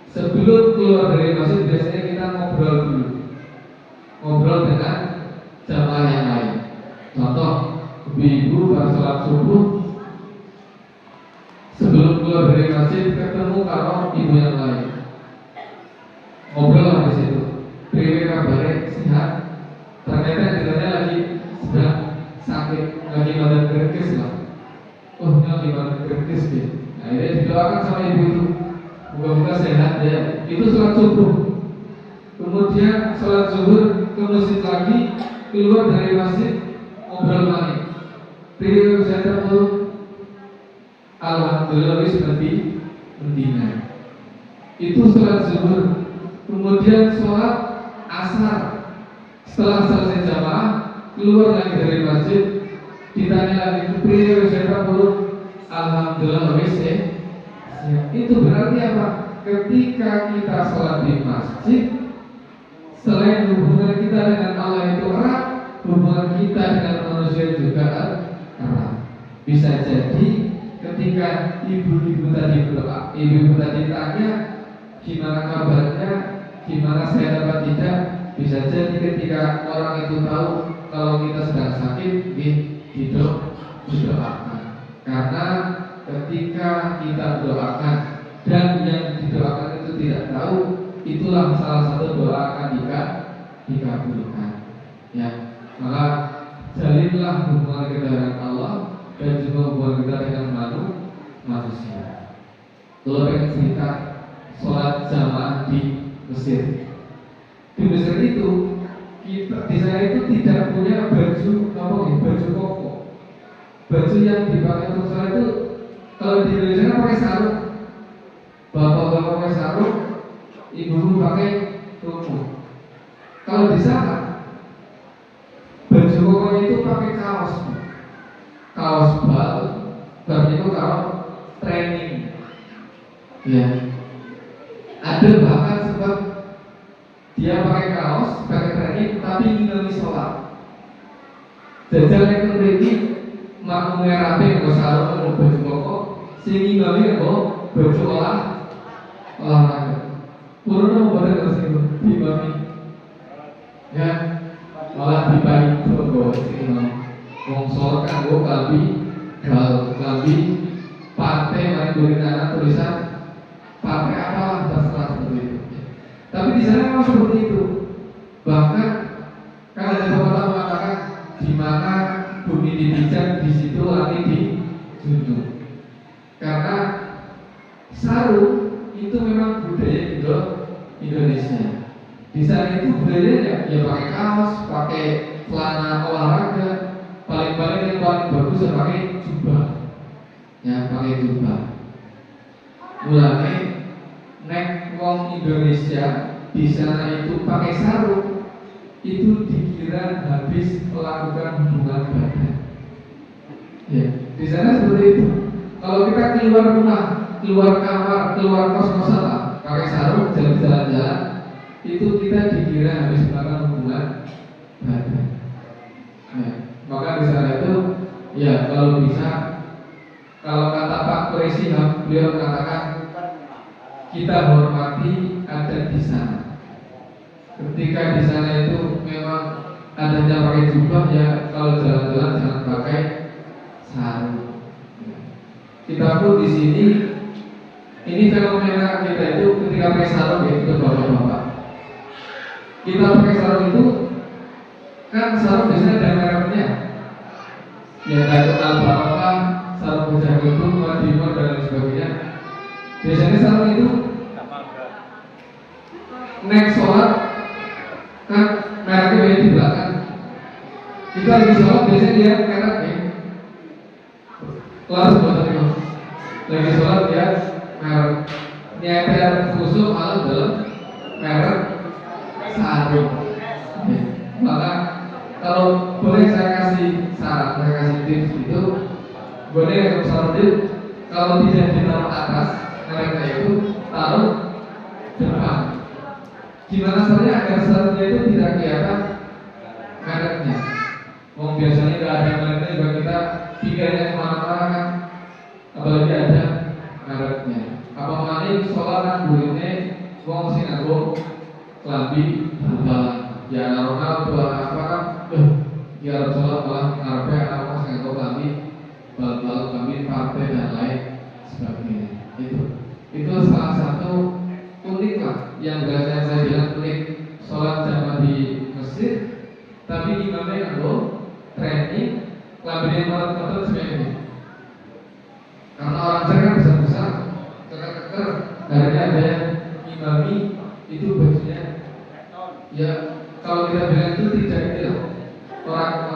sebelum keluar dari masjid biasanya kita ngobrol dulu, ngobrol dengan jamaah yang lain. Contoh, ibu bahas sholat subuh, sebelum keluar dari masjid ketemu kalau ibu yang lain, ngobrol di situ. Priwe kabarnya sehat. Ternyata ditanya lagi sedang sakit, lagi badan gerges lah. Oh, ini lagi badan gerges deh. Nah, ini didoakan sama ibu itu, moga-moga sehat ya. Itu sholat subuh. Kemudian sholat zuhur ke masjid lagi, keluar dari masjid ngobrol lagi. Priwe kesehatan dulu. Alhamdulillah wis mendina. Itu sholat zuhur. Kemudian sholat asar. Setelah selesai jamaah, keluar lagi dari masjid, ditanya lagi priye wis dulu. Alhamdulillah wis Itu berarti apa? Ketika kita sholat di masjid, selain hubungan kita dengan Allah itu erat, hubungan kita dengan manusia juga erat. Bisa jadi ketika ibu-ibu tadi tanya gimana kabarnya, gimana sehat apa tidak, bisa jadi ketika orang itu tahu kalau kita sedang sakit, didoakan. Karena ketika kita doakan dan yang didoakan itu tidak tahu, itulah salah satu doa akan dikabulkan. Ya, maka jalinlah hubungan kita dengan Allah dan juga hubungan kita dengan manusia. Kalau pengen cerita sholat jamaah di Mesir. Di Mesir itu kita di sana itu tidak punya baju baju koko. Baju yang dipakai untuk sholat itu kalau di Indonesia pakai sarung, bapak-bapak pakai sarung, ibu pakai tumpuk. Kalau di sana baju kokonya itu pakai kaos bal, itu kalau training. Ya. Ada bahkan sebab dia pakai kaos, pakai training, tapi ingin sholat. Jajal yang training, makmum rapi nggak sarung, nggak baju koko, sehingga nggak baju olahraga. Purna mau pada kesini, dimami. Ya, malah dipakai toko sini. Sholat kan gue klambi partai mari beri anak tulisan partai apalah terserah seperti itu. Tapi di sana memang seperti itu. Bahkan kalau ada pepatah mengatakan di mana bumi dipijak di situ langit dijunjung. Karena sarung itu memang budaya Indonesia. Di sana itu budayanya ya pakai kaos, pakai celana olahraga. Paling-paling yang paling bagus pakai jubah. ya pakai jubah. Mulane nek wong Indonesia di sana itu pakai sarung, itu dikira habis melakukan hubungan badan. Ya, di sana seperti itu. Kalau kita keluar rumah, keluar kamar, keluar kos-kosan lah, pakai sarung jalan-jalan, itu kita dikira habis melakukan hubungan badan. Ya, maka di sana itu, ya kalau bisa, kalau kata Pak Quraisy, beliau mengatakan kita hormati adat di sana. Ketika di sana itu memang adanya pakai jubah, ya kalau jalan-jalan jangan pakai sarung. Kita pun di sini, ini fenomena kita itu ketika pakai sarung ya itu bapak-bapak. Kita pakai sarung itu kan sarung biasanya ada mereknya. Ya kayak Al-Barokah, sarung Bujang Gedung, Madimor dan lain sebagainya. Biasanya sarung itu naik sholat kan mereknya banyak di belakang. Kita lagi sholat biasanya dia merek ya. Kelas buat tadi lagi sholat dia merek. Niatnya khusus malah dalam merek sarung. Maka kalau boleh saya kasih saran, saya kasih tips itu, boleh untuk sarung itu kalau tidak ditaruh atas mereknya itu taruh depan. Gimana caranya agar sarungnya itu tidak kelihatan mereknya? Biasanya nggak ada mereknya juga kita pikirnya kemana-mana kan, apalagi ada mereknya. Apa maning sholat kan burinnya wong sing nganggo klambi bal-balan. Ya Ronaldo apa kan, ya sholat malah ngarepe ana wong sing nganggo klambi bal-balan, klambi partai dan lain sebagainya. Itu salah satu unik lah yang biasanya saya bilang unik sholat jamaah di masjid, tapi imamnya nganggo training kelamin motor seperti ini. Karena orang saya kan besar-besar, keker-keker, akhirnya ada yang imami itu bajunya. Ya kalau kita bilang itu tidak itu orang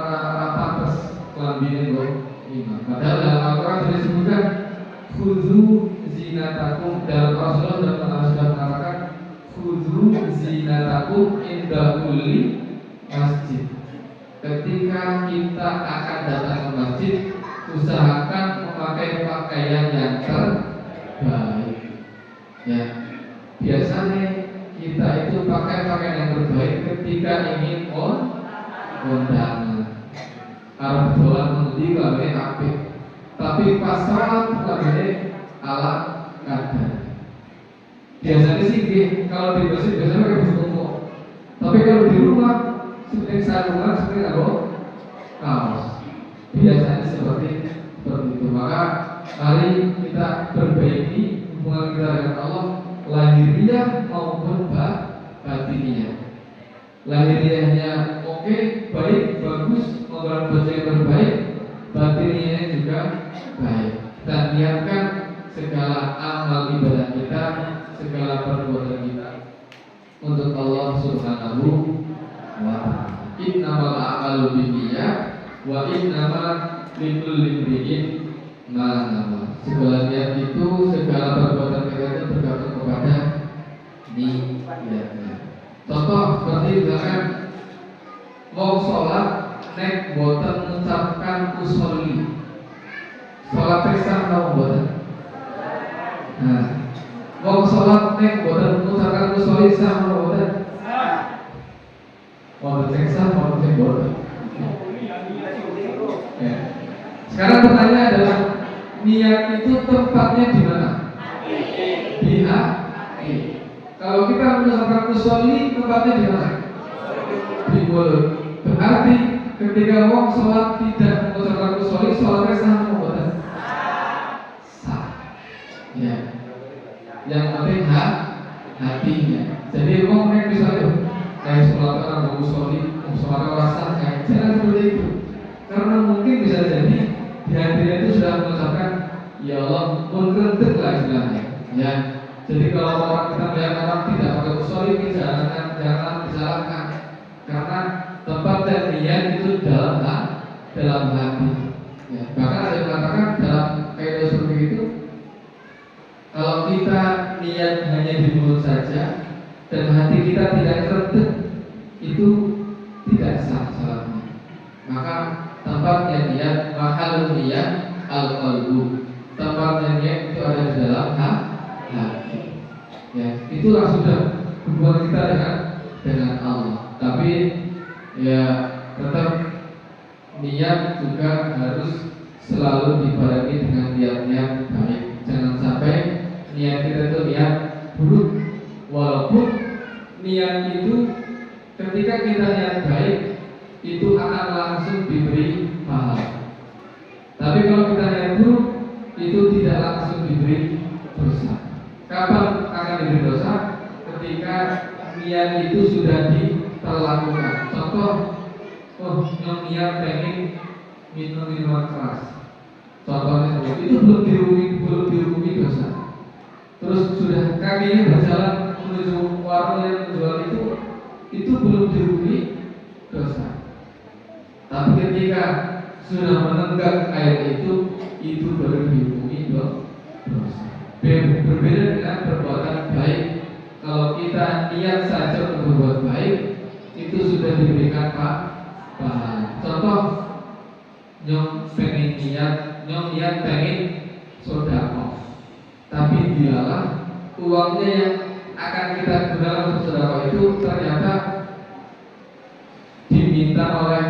pantas kelamin itu imam. Padahal dalam Al-Quran sudah disebutkan khudzu zinatakum, dalam Rasulullah dan sudah mengatakan khudzu zinatakum inda kulli masjid. Ketika kita akan datang ke masjid, usahakan memakai pakaian yang terbaik. Ya, biasanya kita itu pakai pakaian yang terbaik ketika ingin kondangan. Arab dolan mengundi klamine apik, tapi pas sholat klamine ala kadar. Biasanya sih kalau di masjid biasanya pakai baju koko, tapi kalau di rumah seperti sarungan, seperti apa? Kaos. Biasanya seperti itu. Maka mari kita perbaiki hubungan kita dengan Allah, lahiriah maupun batiniah. Lahiriahnya oke, baik, bagus, menggunakan baju yang terbaik, batiniahnya juga baik. Dan niatkan segala amal ibadah kita, segala perbuatan kita untuk Allah Subhanahu wa ta'ala. Innamal a'malu binniyat wa innamal likulli imri'in ma nawa. Segala niat itu, segala perbuatan kita itu tergantung kepada niatnya. Contoh seperti misalkan mau sholat nek boten mengucapkan usolli, sholat tersah atau boten? Nah, mau sholat nek boten mengucapkan usolli sah atau boten? Mau cek mau cek bodoh. Ya. Sekarang pertanyaan adalah niat itu tempatnya di mana? Di hati. Kalau kita mengucapkan usolli, tempatnya di mana? Di mulut. Berarti ketika wong sholat tidak mengucapkan usolli, sholatnya sah atau bodoh? Sah. Ya. Yang penting hatinya. Jadi wong nek misalnya kayak sholat orang usolli, sholat rasa kayak jangan seperti itu. Karena mungkin bisa jadi di hatinya itu sudah mengucapkan ya Allah mengkrentek lah istilahnya. Ya. Jadi kalau orang kita melihat orang tidak pakai usolli, jangan disalahkan. Karena tempat dan niat itu dalam hati. Ya. Bahkan ada yang mengatakan dalam kayak saja dan hati kita tidak terdetik, itu tidak sah salatnya. Maka tempatnya niat, mahalun niat al-qalbu, tempatnya niat itu ada di dalam hati. Ya, itulah sudah hubungan kita dengan Allah. Tapi ya tetap niat juga harus selalu dibarengi dengan niat-niat baik. Jangan sampai niat kita itu niat buruk. Walaupun niat itu ketika kita niat baik itu akan langsung diberi pahala. Tapi kalau kita niat buruk itu tidak langsung diberi dosa. Kapan akan diberi dosa? Ketika niat itu sudah diterlakukan. Contoh, niat pengen minum minuman keras. Contohnya itu belum dihukumi dosa. Terus sudah kakinya berjalan menuju warung yang menjual itu belum dihukumi dosa. Tapi ketika sudah menenggak air itu baru dihukumi dosa. Berbeda dengan perbuatan baik. Kalau kita niat saja untuk berbuat baik, itu sudah diberikan pahala. Contoh, nyong niat pengen sedekah, tapi dialah uangnya yang akan kita gunakan untuk sedekah itu ternyata diminta oleh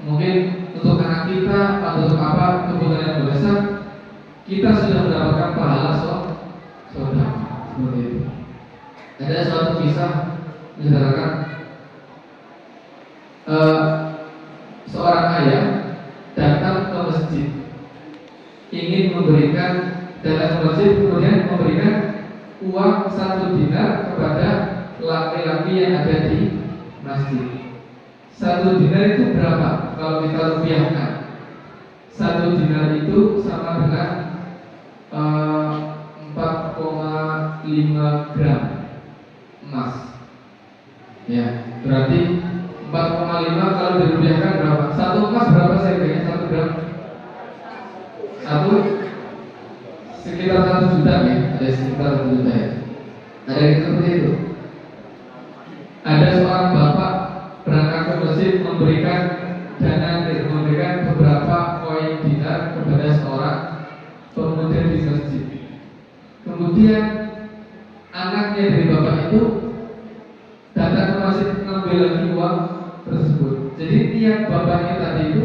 mungkin untuk anak kita atau untuk apa kebutuhan yang besar, kita sudah mendapatkan pahala sedekah seperti itu. Ada suatu kisah menceritakan seorang ayah datang ke masjid ingin datang ke masjid kemudian memberikan uang 1 dinar kepada laki-laki yang ada di masjid. 1 dinar itu berapa? Kalau kita rupiahkan, 1 dinar itu sama dengan 4,5 gram emas. Ya, berarti 4,5 kalau dirupiahkan berapa? 1 emas berapa sih kayaknya 1 gram? Sekitar 1 juta ya, ada sekitar 1 juta ya. Ada yang seperti itu. Ada seorang bapak berangkat ke masjid memberikan beberapa koin dinar kepada seorang pemuda di masjid. Kemudian anaknya dari bapak itu datang ke masjid mengambil lagi uang tersebut. Jadi niat bapaknya tadi itu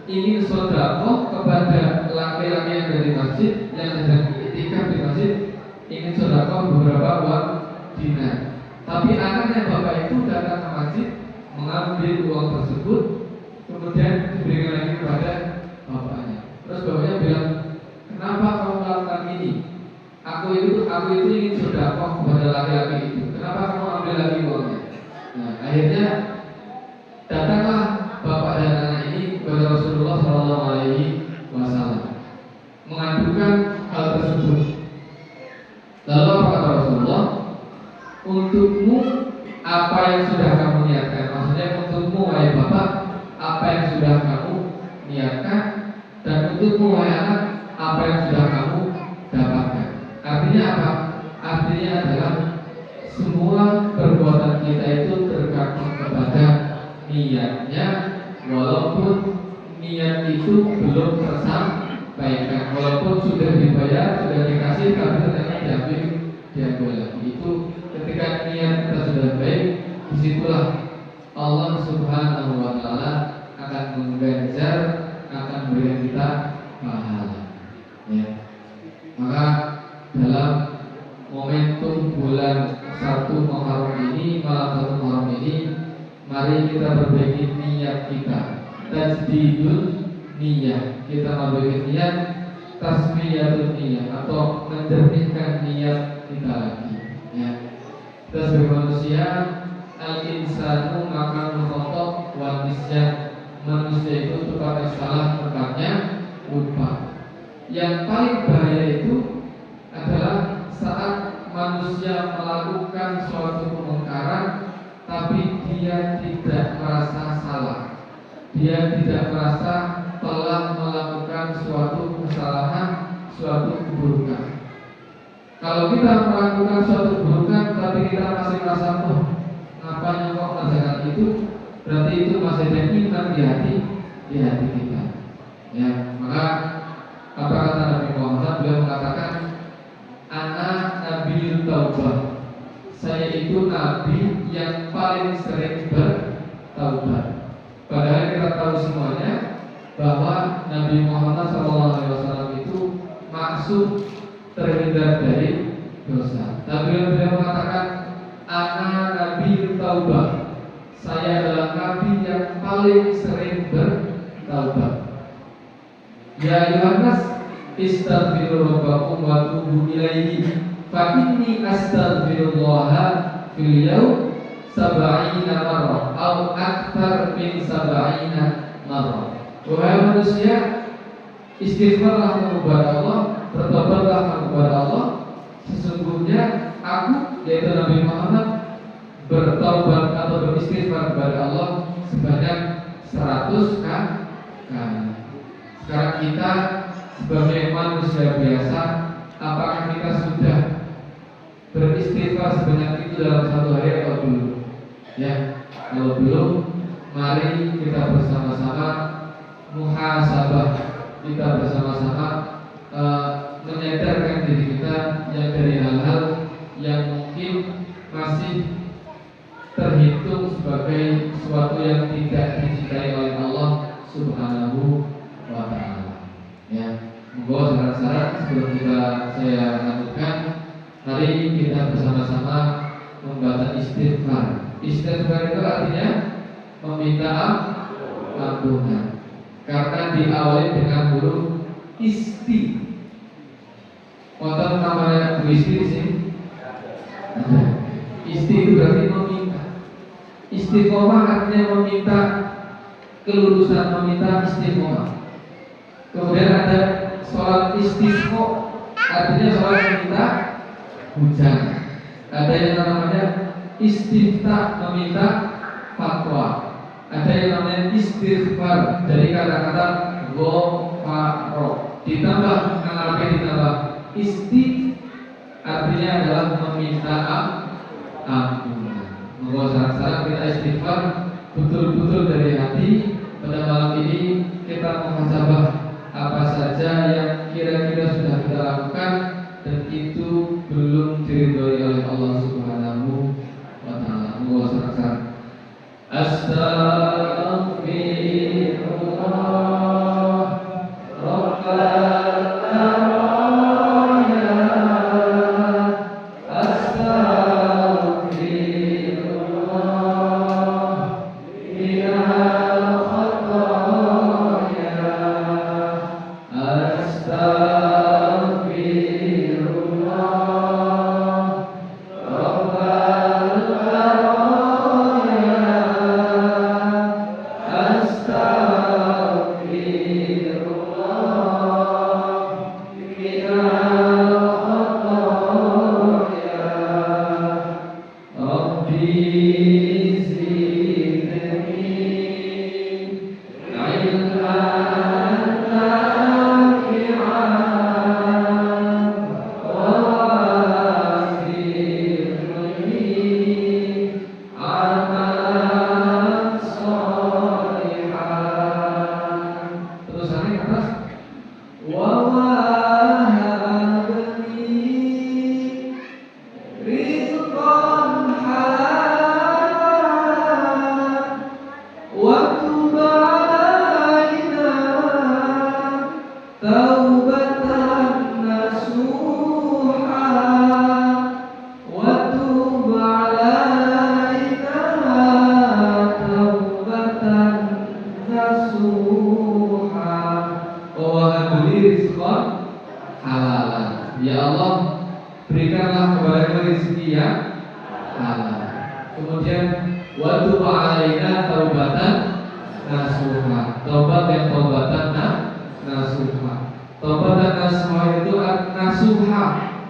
ingin sedekah kepada laki-laki yang dari masjid yang sedang iktikaf di masjid, ingin sedekah beberapa uang dinar. Tapi anaknya bapak itu datang ke masjid mengambil uang tersebut, kemudian diberikan lagi kepada bapaknya. Terus bapaknya bilang, kenapa kamu melakukan ini? Aku itu ingin sedekah kepada laki-laki itu. Kenapa kamu ambil lagi uangnya? Nah, akhirnya datanglah bapak dan anak ini kepada Rasulullah SAW mengadukan hal tersebut. Lalu apa kata Rasulullah? Untukmu apa yang sudah kamu niatkan. Maksudnya untukmu wahai bapak apa yang sudah kamu niatkan, dan untukmu wahai anak apa yang sudah kamu dapatkan. Artinya apa? Artinya adalah semua perbuatan kita itu tergantung kepada niatnya, walaupun niat itu belum tersampaikan, walaupun sudah dibayar, sudah dikasih, tapi ternyata diambil lagi. Itu ketika niat kita sudah baik, disitulah Allah Subhanahu wa Ta'ala akan mengganjar, akan memberikan kita pahala. Ya. Maka dalam momentum bulan 1 Muharram ini, malam 1 Muharram ini, mari kita perbaiki niat kita. Tajdidun niat, kita memperbaiki niat, tasmiyatun niat, atau menjernihkan niat kita lagi. Ya. Kita sebagai manusia, al-insanu makan khotok wa nisyan, manusia itu tempatnya salah, tempatnya lupa. Yang paling bahaya itu adalah saat manusia melakukan suatu kemungkaran tapi dia tidak merasa salah, dia tidak merasa telah melakukan suatu kesalahan, suatu keburukan. Kalau kita melakukan suatu keburukan tapi kita masih merasa ngapain kok mengerjakan itu, berarti itu masih ada iman di hati kita. Ya, maka apa kata Nabi Muhammad? Beliau mengatakan, "Ana Nabiyul Taubah." Saya itu nabi yang paling sering bertaubat. Padahal kita tahu semuanya bahwa Nabi Muhammad SAW itu maksud terhindar dari dosa. Tapi beliau mengatakan, "Ana Nabiyul Taubah." Saya adalah nabi yang paling sering bertaubat. Ya Yohanes, istaghfiru rabbakum wa tubu ilaihi fa inni astaghfirullaha fil yaum sab'ina marrah atau akthar min sab'ina marrah. Wahai manusia, istighfarlah kepada Allah, bertobatlah kepada Allah. Sesungguhnya aku, yaitu Nabi Muhammad, bertobat atau beristighfar kepada Allah sebanyak 100 kali. Sekarang kita sebagai manusia biasa, apakah kita sudah beristighfar sebanyak itu dalam satu hari atau belum? Ya, kalau belum, mari kita bersama-sama muhasabah, kita bersama-sama menyadarkan diri kita yang dari hal-hal yang mungkin masih terhitung sebagai sesuatu yang tidak dicintai oleh Allah Subhanahu wa ta'ala. Ya, membawa syarat-syarat sebelum saya lanjutkan, mari kita bersama-sama membaca istighfar. Istighfar itu artinya meminta ampunan. Karena diawali dengan huruf isti. Wonten namanya isti di sini. Isti itu berarti meminta. Istiqomah artinya meminta kelurusan, meminta istiqomah. Kemudian ada sholat istisqo, artinya sholat meminta hujan. Ada yang namanya istifta, meminta fatwa. Ada yang namanya istighfar dari kata-kata ghafaro. Ditambah Arabnya ditambah isti, artinya adalah meminta ampunan. Membawa syarat-syarat kita istighfar betul-betul dari hati. Pada malam ini kita muhasabah apa saja yang kira-kira sudah kita lakukan dan itu belum diridhoi oleh Allah Subhanahu wa ta'ala. Membawa syarat-syarat. Astaghfirullah Rabbana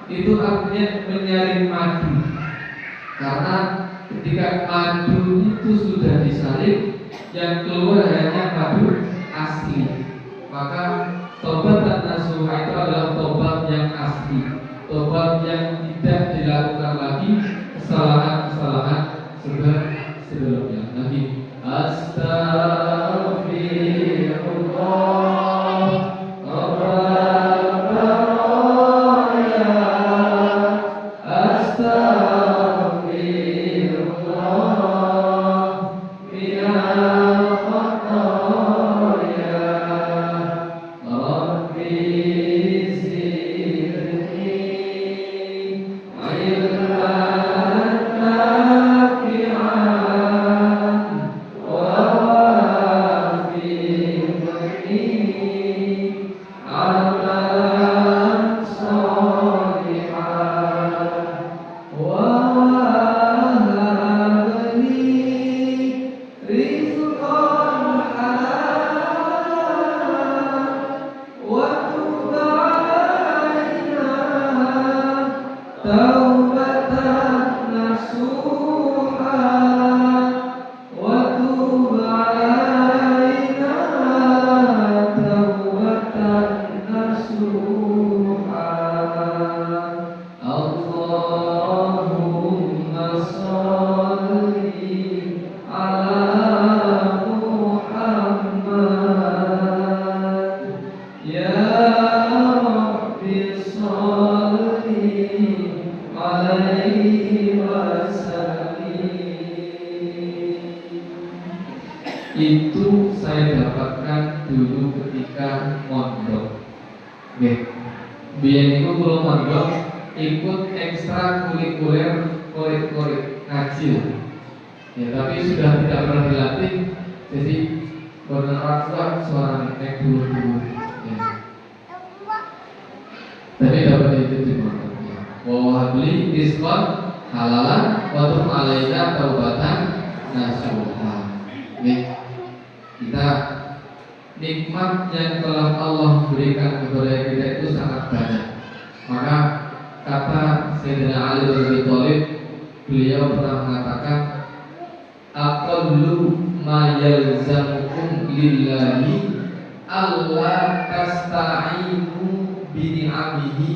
itu artinya menyaring madu. Karena ketika madu itu sudah disaring, yang keluar hanya madu asli. Maka tobat dan nasuha itu adalah tobat yang asli. tobat yang tidak dilakukan lagi kesalahan-kesalahan sebelumnya. Lagi Astaghfirullah Rabbal baraya Astaghfirullah minal khataya Rabbi zidni ilman nafi'an wa wafiqni amalan sholihan wa wahabni rizqan halalan wa tub alaina taubatan nasuha wa tub alaina taubatan nasuha Allahumma sholli ala Muhammad ya Rabbi sholli alaihi wasallim. Itu saya dapatkan dulu ketika mondok. Nggih. Biyen niku kula mondok ikut ekstra kurikuler korik-korik ngaji. Ya, tapi sudah tidak pernah dilatih, jadi bergerak suara naik dulu. Ya. Tapi dapat itu di mondok. Ya. Wa habli rizqan halalan wa tub alaina taubatan nasuha. Nih, kita nikmat yang telah Allah berikan kepada kita itu sangat banyak. Maka kata Sayyidina Ali bin Abi Thalib, beliau pernah mengatakan, aqallu ma yalzamukum lillahi alla tasta'inu bi ni'amihi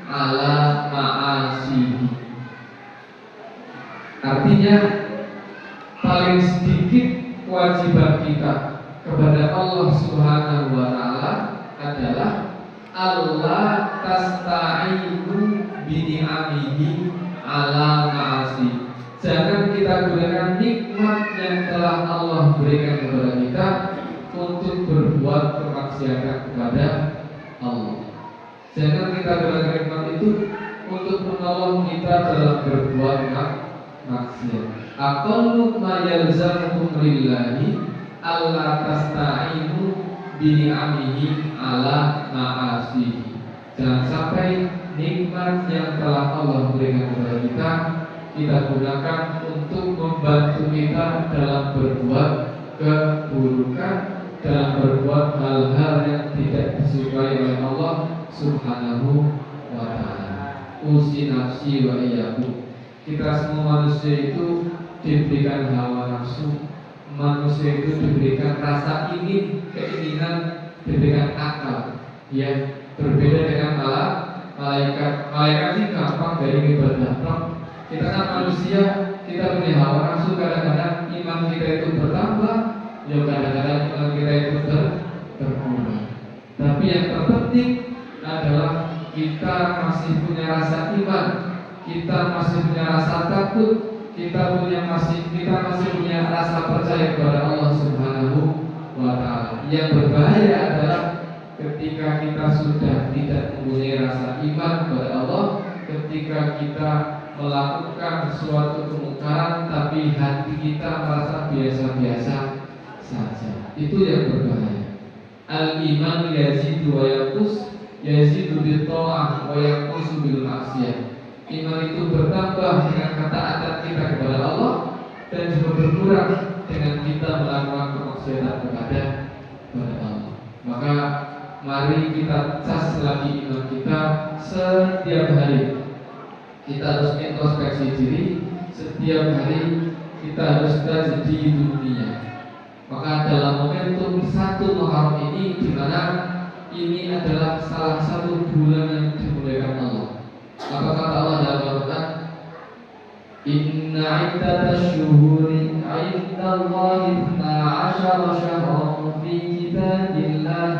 ala ma'asihi. Artinya paling sedikit kewajiban kita kepada Allah Subhanahu wa taala adalah Allah tasta'inu bi ni'amihi ala ma'asi. Jangan kita gunakan nikmat yang telah Allah berikan kepada kita untuk berbuat kemaksiatan kepada Allah. Jangan kita gunakan nikmat itu untuk menolong kita dalam berbuat maksiat. Aqallu ma yalzamukum lillahi alla tasta'inu bi ni'amihi ala ma'asihi. Jangan sampai nikmat yang telah Allah berikan kepada kita gunakan untuk membantu kita dalam berbuat keburukan, dalam berbuat hal-hal yang tidak disukai oleh Allah Subhanahu wa ta'ala. Usi nafsi wa iyyakum. Kita semua manusia itu diberikan hawa nafsu, manusia itu diberikan rasa ingin, keinginan, diberikan akal. Ya, berbeda dengan malaikat. Malaikat sih gampang dari ibadah. Kita kan manusia, kita punya hawa nafsu. Kadang-kadang iman kita itu bertambah, ya kadang-kadang iman kita itu berkurang. Tapi yang terpenting adalah kita masih punya rasa iman, kita masih punya rasa takut, kita masih punya rasa percaya kepada Allah Subhanahu wa ta'ala. Yang berbahaya adalah ketika kita sudah tidak mempunyai rasa iman kepada Allah, ketika kita melakukan suatu kemungkaran tapi hati kita merasa biasa-biasa saja. Itu yang berbahaya. Al-iman yazidu wa yanqus, yazidu bil ta'ah wa yanqusu bil maksiyah. Iman itu bertambah dengan ketaatan kita kepada Allah dan juga berkurang dengan kita melakukan kemaksiatan kepada Allah. Maka mari kita cas lagi iman kita setiap hari. Kita harus introspeksi diri setiap hari. Kita harus kaji di dunia. Maka dalam momentum 1 Muharram ini, di mana ini adalah salah satu bulan yang dimuliakan Allah, Apa kata Allah dalam Al-Quran? Inna iddatash syuhuri 'indallahi 12 syahran fi kitabillah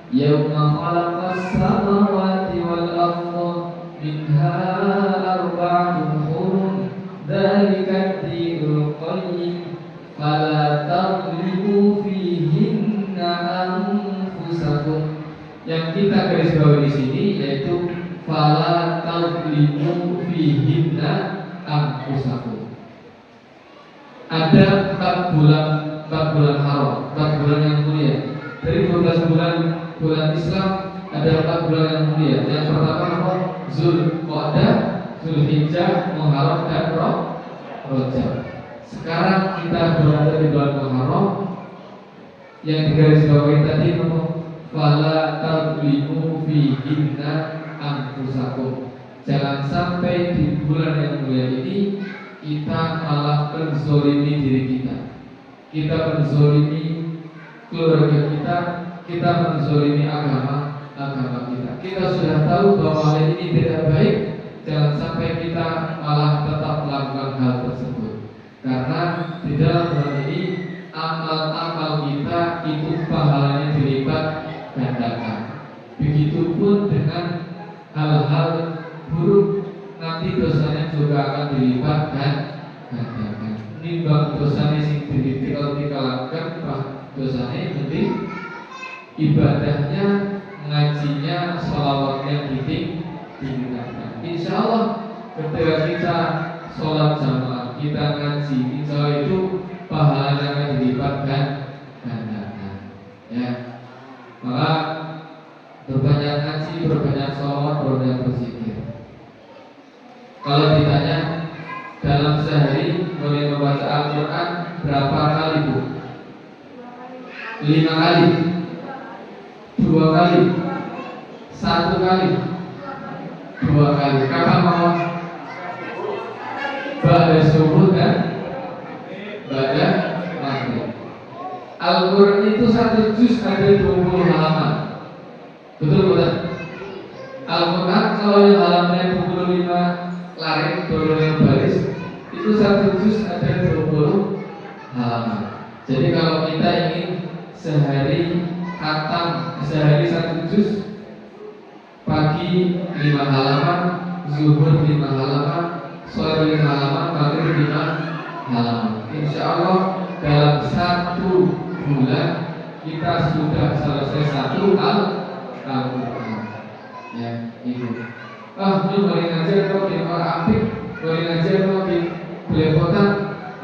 yawma khalaqas samawati wal arda minha arba'atun hurum dzalika ad-dinul qayyim fala tadlimu fihinna anfusakum. Yang kita garis bawahi di sini yaitu fala tadlimu fihinna anfusakum. Ada 4 bulan haram, 4 bulan yang mulia. Dari 12 bulan Islam ada 4 bulan yang mulia. Yang pertama apa? Zulqa'dah, Zulhijjah, Muharram dan Rajab. Sekarang kita berada di bulan Muharram. Yang digarisbawahi tadi apa? Fala tadlimu fihinna anfusakum. Jangan sampai di bulan yang mulia ini kita malah menzolimi diri kita. Kita menzolimi keluarga kita menzolimi agama kita. Kita sudah tahu bahwa hal ini tidak baik. Jangan sampai kita malah tetap melakukan hal tersebut. Karena di dalam bulan ini amal-amal kita itu pahalanya dilipat gandakan. Begitupun dengan hal-hal buruk, nanti dosanya juga akan dilipat gandakan. Nimbang dosanya sing dikalakan, dosanya penting, ibadahnya, ngajinya, sholawatnya ditingkatkan. Insya Allah ketika kita sholat jamaah, kita ngaji, insya Allah itu pahalanya akan dilipat gandakan. Ya, maka berbanyak ngaji, berbanyak sholawat, berbanyak berzikir. Kalau ditanya dalam sehari boleh membaca Al-Quran berapa kali, Bu? 5 kali, 2 kali, 1 kali, 2 kali. Kapan mau? Ba'da subuh dan ba'da maghrib. Al-Quran itu 1 juz ada 20 halaman. Betul bukan? Al-Quran kalau yang halamannya 25 larik, 25 baris, itu 1 juz ada 20 halaman. Jadi kalau kita ingin sehari khatam, sehari 1 juz, pagi 5 halaman, zuhur 5 halaman, sore 5 halaman, maghrib 5 halaman. Insya Allah dalam 1 bulan kita sudah selesai 1 Al-Quran. Ya, itu. Ini boleh ngajar kok di orang apik, boleh ngajar kok di belepotan.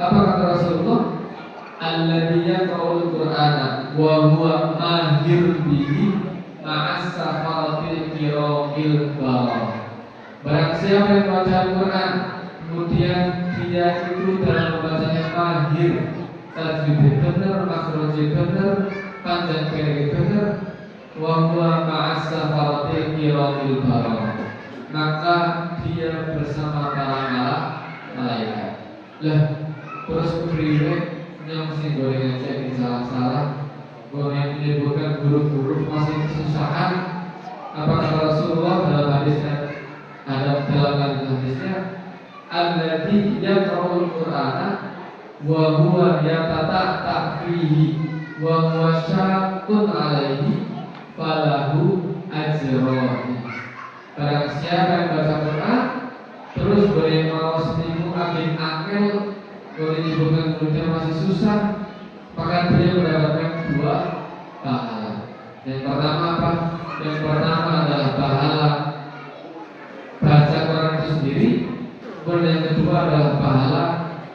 Apa kata Rasulullah? Alladzi yaqra'ul Qur'ana wa huwa mahir bihi ma'as safaratil kiramil bararah. Barang siapa yang membaca Al-Quran kemudian dia itu dalam membacanya mahir, tajwidnya benar, makhrajnya benar, panjang pendek benar, wa huwa ma'as safaratil kiramil bararah, maka dia bersama para malaikat. Lah, terus priwe yang mesti boleh ngecek salah-salah, boleh menyebutkan huruf-huruf masih kesusahan. Apa kata Rasulullah dalam hadisnya? Dalam hadisnya, alladzi yaqra'ul Qur'ana wa huwa yatata'ta fihi wa huwa syaqqun 'alaihi falahu ajrani. Barang siapa yang baca Quran terus boleh mau seminggu makin angel, boleh menyebutkan hurufnya masih susah, maka dia mendapatkan 2 pahala. Yang pertama apa? Yang pertama adalah pahala baca Quran itu sendiri. Kemudian yang kedua adalah pahala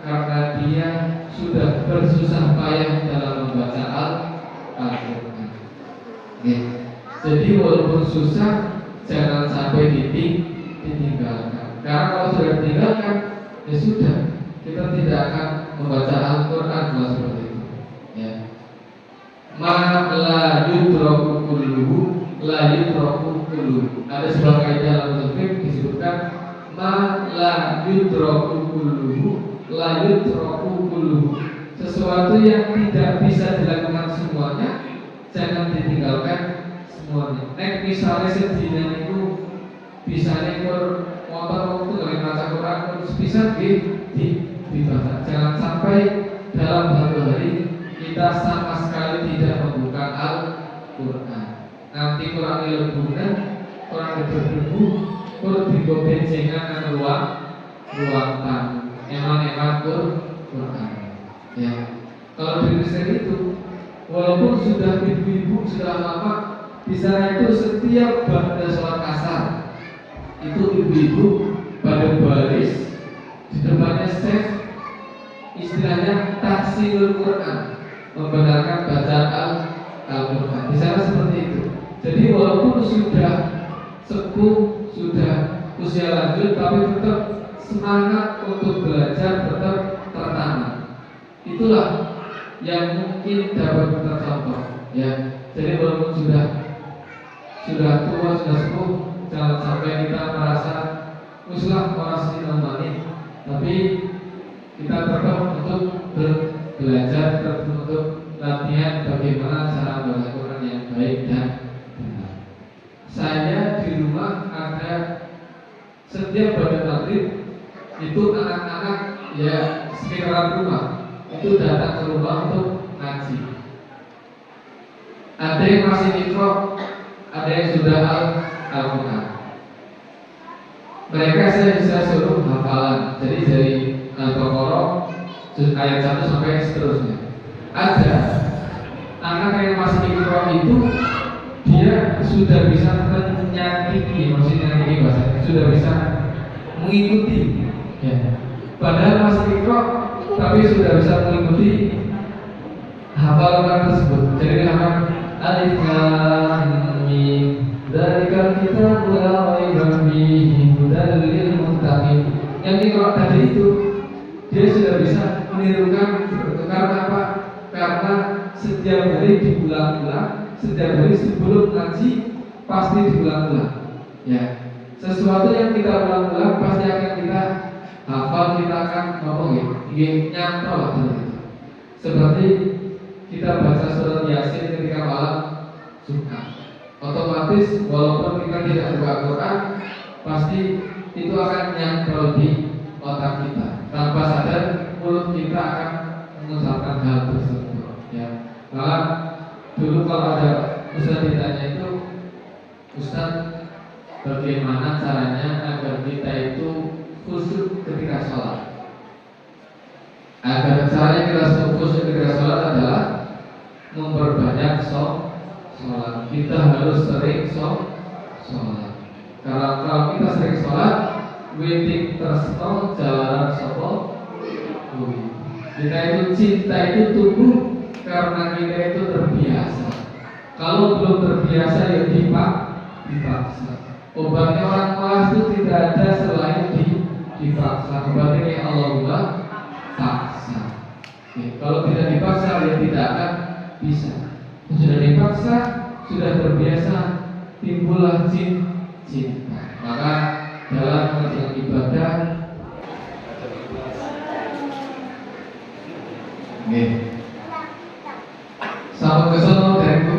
karena dia sudah bersusah payah dalam membaca Al-Quran. Jadi walaupun susah, jangan sampai ditinggalkan. Karena kalau sudah ditinggalkan, ya sudah, kita tidak akan membaca Al-Quran kalau seperti itu. Ya. Ma la yudraku kulluhu, la yudraku kulluhu. Ada sebuah kaidah dalam tafsir disebutkan ma la yudraku kulluhu, la yudraku kulluhu. Sesuatu yang tidak bisa dilakukan semuanya, jangan ditinggalkan semuanya. Nek misalnya sedina itu bisa ekor motor waktu dari baca Quran terus bisa dibaca. Jangan sampai dalam satu hari kita sama sekali tidak membuka Al-Quran. Nanti Quran lebunan, Quran berdebu, Quran digobencengan dengan ruang tamu. Eman Quran. Ya. Kalau di Mesir itu, walaupun sudah ibu-ibu sudah lama, di sana itu setiap pada sholat asar itu ibu-ibu pada baris di depannya chef, istilahnya tahsilul Quran, membenarkan bacaan Al-Quran. Di sana seperti itu. Jadi walaupun sudah sepuh, sudah usia lanjut, tapi tetap semangat untuk belajar tetap tertanam. Itulah yang mungkin dapat kita contoh. Ya, jadi walaupun sudah tua, sudah sepuh, jangan sampai kita merasa muslah orang namanya, tapi kita tetap untuk belajar, tetap untuk latihan bagaimana cara membaca Quran yang baik dan benar. Saya di rumah ada setiap pada maghrib itu anak-anak ya sekitaran rumah itu datang ke rumah untuk ngaji. Ada yang masih mikro, ada yang sudah Al-Quran. Mereka saya bisa suruh hafalan. Jadi dari Al-Baqarah ayat 1 sampai seterusnya. Ada anak yang masih mikro itu dia sudah bisa menyakiti, maksudnya ini bahasa, sudah bisa mengikuti. Ya. Padahal masih mikro, tapi sudah bisa mengikuti hafalan tersebut. Jadi hafal Alif Lam Mim, dzalikal kitabu la raiba fihi hudal lil muttaqin. Yang mikro tadi itu dia sudah bisa menirukan seperti itu. Karena apa? Karena setiap hari diulang-ulang, setiap hari sebelum ngaji pasti diulang-ulang. Ya, sesuatu yang kita ulang-ulang pasti akan kita hafal, kita akan ngomong ya, nyantol lah. Seperti kita baca surat Yasin ketika malam Jumat, otomatis walaupun kita tidak buka Quran, pasti itu akan nyantol di otak kita. Tanpa sadar mulut kita akan mengucapkan hal tersebut. Ya, malah dulu kalau ada Ustaz ditanya itu, Ustaz bagaimana caranya agar kita itu khusyuk ketika sholat? Agar caranya kita khusyuk ketika sholat adalah memperbanyak sholat. Kita harus sering sholat. Karena kalau kita sering sholat, witik tersebut jalanan sopo. Kita itu cinta itu tumbuh karena kita itu terbiasa. Kalau belum terbiasa ya dipaksa. Obatnya orang malas itu tidak ada selain dipaksa. Obatnya Allah paksa. Kalau tidak dipaksa ya tidak akan bisa. Sudah dipaksa, sudah terbiasa, timbullah cinta. Maka dalam mengerjakan ibadah, sama kesel dari itu.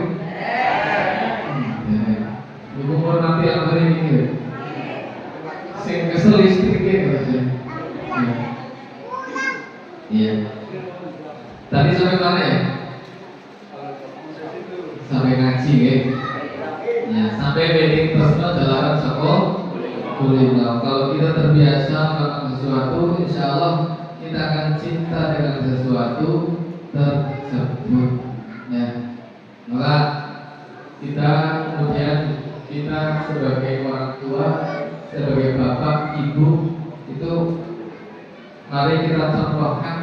Ibu mau nanti apa ini? Sing kesel listriknya gitu. Iya. Tadi sampai mana ya? Sampai ngaji ya. Ya, sampai wedding personal jalanan sekolah. Kalau kita terbiasa melakukan sesuatu, insya Allah kita akan cinta dengan sesuatu tersebut. Ya, maka kita kemudian kita sebagai orang tua, sebagai bapak, ibu itu mari kita contohkan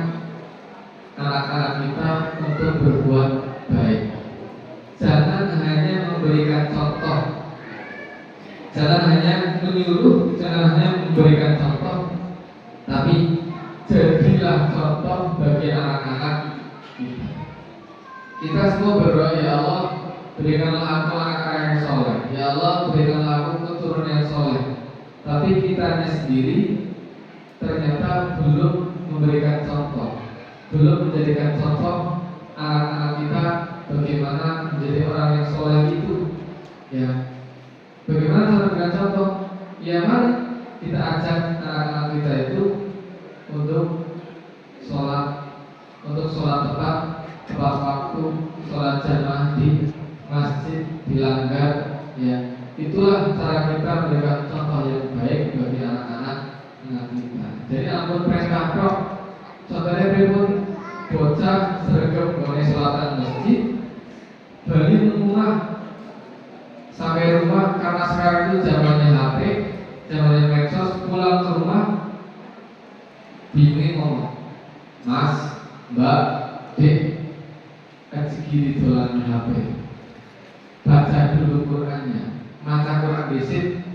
anak-anak kita untuk berbuat baik. Jangan hanya memberikan contoh, jangan hanya menyuruh, jangan hanya memberikan contoh, tapi jadilah contoh bagi anak-anak kita. Kita semua berdoa, ya Allah, berikanlah aku anak-anak yang soleh. Ya Allah, berikanlah aku keturunan yang soleh. Tapi kitanya sendiri ternyata belum memberikan contoh, belum menjadikan contoh anak-anak kita bagaimana menjadi orang yang soleh itu. Ya, bagaimana cara memberikan contoh? Ya mari kita tepat waktu, sholat jamaah di masjid dilanggar, ya itulah cara kita memberikan contoh yang baik bagi anak-anak kita. Jadi ampun perintah kok, contohnya pripun bocah sergap mengenai sholatan masjid, balik rumah sampai rumah karena sekarang itu zamannya HP, zamannya medsos, pulang ke rumah bingung ngomong, Mas, Mbak, Dek, segini dolan HP, baca dulu Qurannya, maca Quran disit,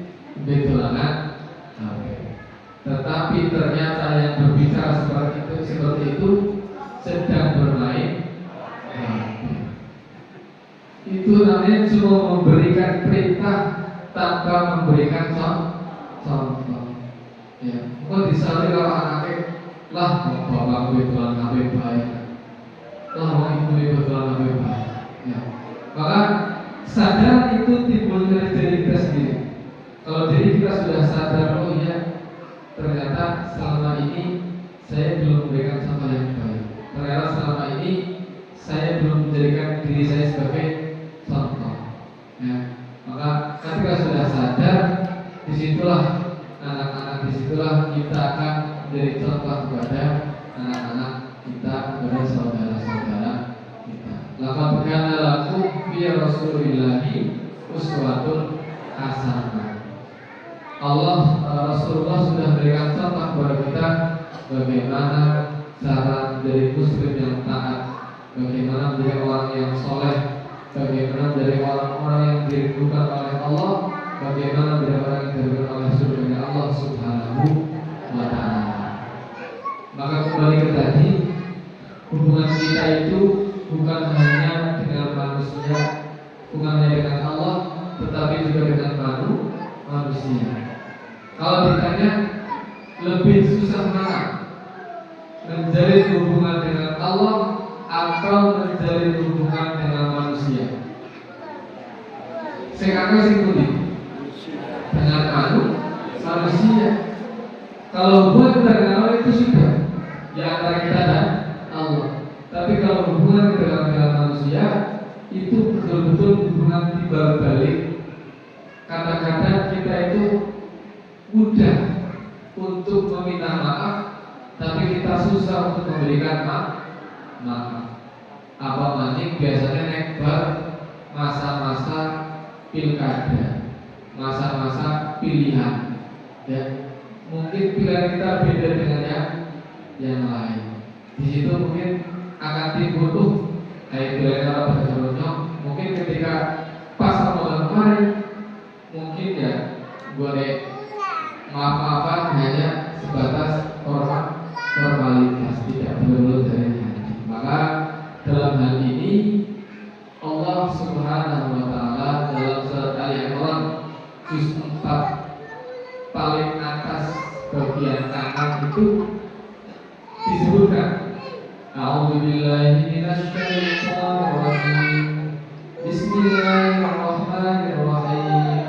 bedolanan HP. Tetapi ternyata yang berbicara seperti itu sedang bermain HP. Itu namanya cuma memberikan perintah tanpa memberikan contoh. Ya, kok disali kalau anaknya lah bapak gue dolan HP baik, lah mau ibu gue dolan HP baik. Ya, maka sadar itu timbul dari diri kita sendiri. Kalau diri kita sudah sadar, oh iya, ternyata selama ini saya belum memberikan contoh yang baik. Ternyata selama ini saya belum menjadikan diri saya sebagai contoh. Ya, maka ketika sudah sadar, disitulah anak-anak, disitulah kita akan menjadi contoh kepada anak-anak kita, kepada saudara-saudara kita. Laqad kana lakum fi Rasulillahi uswatun hasanah. Rasulullah sudah memberikan contoh kepada kita bagaimana cara menjadi muslim yang taat, bagaimana menjadi orang yang soleh, bagaimana menjadi orang-orang yang dirindukan oleh Allah, bagaimana menjadi orang yang dirindukan oleh surga Allah Subhanahu wa Ta'ala. Maka kembali ke tadi, hubungan kita itu bukan hanya dengan manusia, bukan hanya dengan Allah, tetapi juga dengan manusia. Kalau ditanya lebih susah mana, menjalin hubungan dengan Allah atau menjalin hubungan dengan manusia? Sekarang sih dengan manusia. Kalau hubungan kita dengan Allah itu sudah di antara kita dan Allah. Tapi kalau hubungan kita dengan manusia itu betul-betul hubungan timbal balik. Kadang-kadang kita itu mudah untuk meminta maaf, tapi kita susah untuk memberikan maaf. Apa maning biasanya nekbar masa-masa pilkada, masa-masa pilihan. Ya, mungkin pilihan kita beda dengan yang lain. Di situ mungkin akan timbul kayak pilihan orang berjodoh. Mungkin ketika pas Ramadan kemarin, mungkin ya boleh maaf-maafan hanya sebatas formalitas, tidak perlu dari hati. Maka dalam hal ini Allah Subhanahu wa Ta'ala dalam surat Al-Imran juz 4 paling atas bagian kanan itu disebutkan A'udzubillahi minasyaitonir rajim. Bismillahirrahmanirrahim.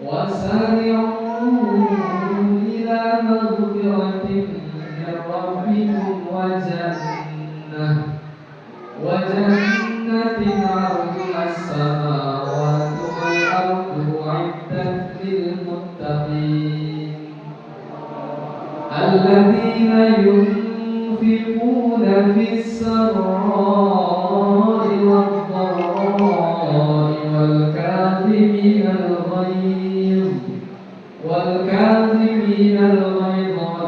Wasari'u ila maghfiratin min rabbikum wa jannatin 'arduha as-samawati wal ardu 'iddat lil muttaqin alladzina yunfiquna fis sarra'i wad dharra'i wal kadhimina al-ghayz wal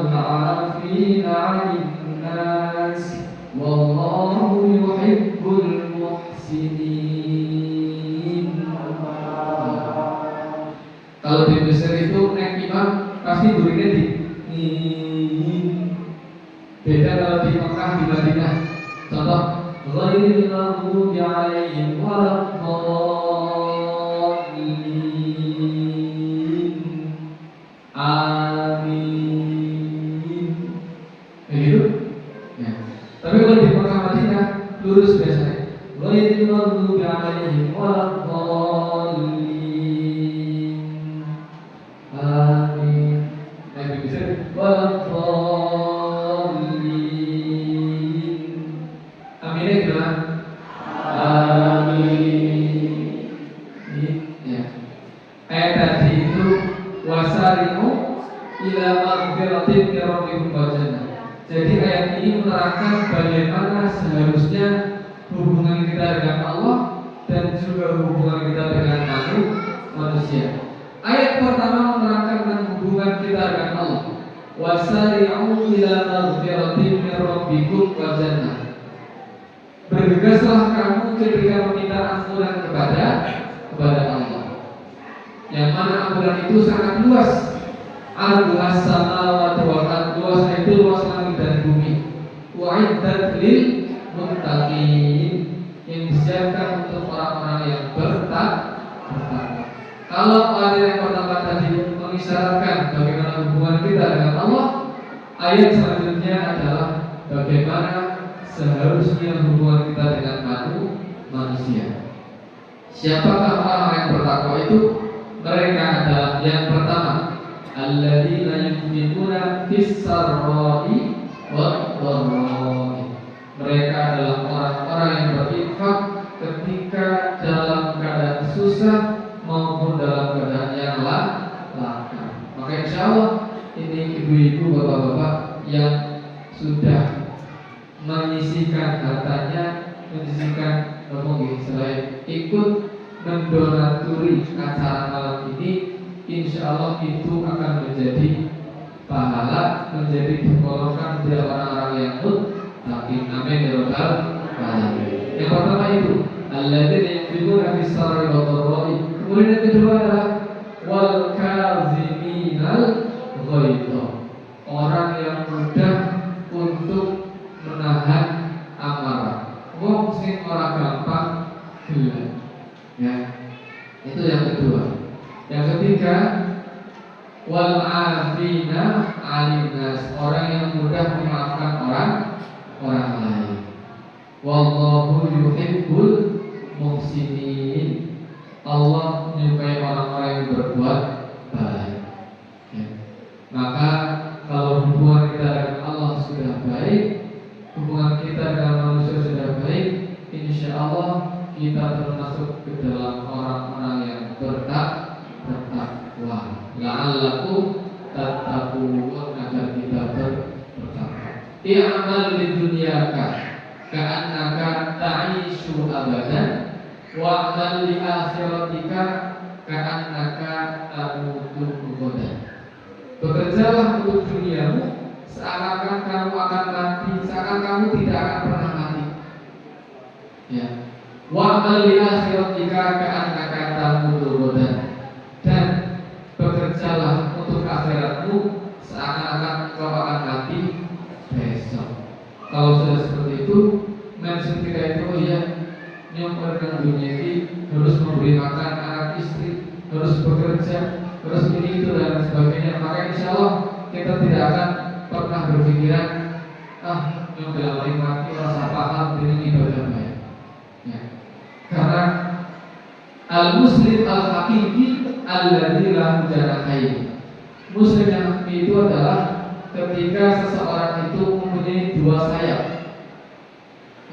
'afina 'anil nas wallahu yuhibbul muhsinin. Kalau di Mesir itu naik imam pasti durinya di beda kalau di Mekah, di Madinah. Contoh, ghairil maghdubi 'alaihim waladdallin. Amin. Begitu? Ya. Tapi kalau di Mekah, Madinah lurus biasanya. Ghairil maghdubi 'alaihim waladdallin. Amin. Nabi bisa waladdallin. Aminnya gimana? Amin. Ini ya. Ayat tadi itu wasari'u ila maghfiratin min rabbikum wa jannah. Jadi ayat ini menerangkan bagaimana seharusnya hubungan kita dengan Allah dan juga hubungan kita dengan manusia. Ayat pertama menerangkan tentang hubungan kita dengan Allah. Wasari'u ila maghfiratin min rabbikum wa jannah. Bergegaslah kamu ketika meminta ampunan kepada Allah. Yang mana ampunan itu sangat luas. Al-luas samawati wal ardh, luas itu luas langit dan bumi. Wa'iddat lil muttaqin, yang disiapkan untuk orang-orang yang bertakwa. Kalau ayat yang pertama tadi mengisyaratkan bagaimana hubungan kita dengan Allah, ayat selanjutnya adalah bagaimana seharusnya hubungan kita dengan manusia. Siapakah orang yang bertakwa itu? Mereka adalah yang pertama, alladzina yunfiquna fis-sarra'i wad-dharra'i. Mereka adalah orang-orang yang berinfak ketika dalam keadaan susah maupun dalam keadaan yang lapar. Maka insya Allah ini ibu-ibu, bapak-bapak yang sudah menyisihkan hartanya, menyisihkan selain ikut mendonaturi acara malam ini, insya Allah itu akan menjadi pahala, menjadi digolongkan menjadi orang-orang yang muttaqin. Amin ya rabbal alamin. Yang pertama itu alladzina yunfiquna fis-sarra'i wad-dharra'i. Kemudian yang kedua adalah wal kaziminal ghaidha. Orang yang mudah untuk menahan amarah. Wong sing ora gampang gila. Ya. Itu yang kedua. Yang ketiga wal afina 'anil nas. Orang yang mudah memaafkan orang lain. Wallahu yuhibbul muhsinin. Allah menyukai orang-orang yang berbuat baik. Ya. Maka kalau hubungan kita dengan Allah sudah baik, hubungan kita dengan manusia sudah baik, insya Allah kita termasuk ke dalam orang-orang yang bertakwa. La'allakum tattaqun, agar kita bertakwa. I'mal lidunyaka ka'annaka ta'ishu abadan wa'mal li akhiratika ka'annaka tamutu ghadan. Bekerjalah untuk duniamu seakan kamu akan mati, seakan kamu tidak akan pernah mati. Ya. Wa'mal li akhiratika ka'annaka tamutu ghadan. Dan bekerjalah untuk akhiratmu seakan-akan kau akan mati besok. Kalau sudah seperti itu, mindset kita itu, oh ya, nyumpul dengan dunia ini harus memberi makan anak istri, harus bekerja, harus ini itu dan sebagainya. Maka insya Allah kita tidak akan pernah berpikiran yang paling mati rasa paham ini ibadah baik. Ya. Karena al-muslim al-haqiqi alladzi la janahain. Muslim yang hakiki itu adalah ketika seseorang itu mempunyai dua sayap.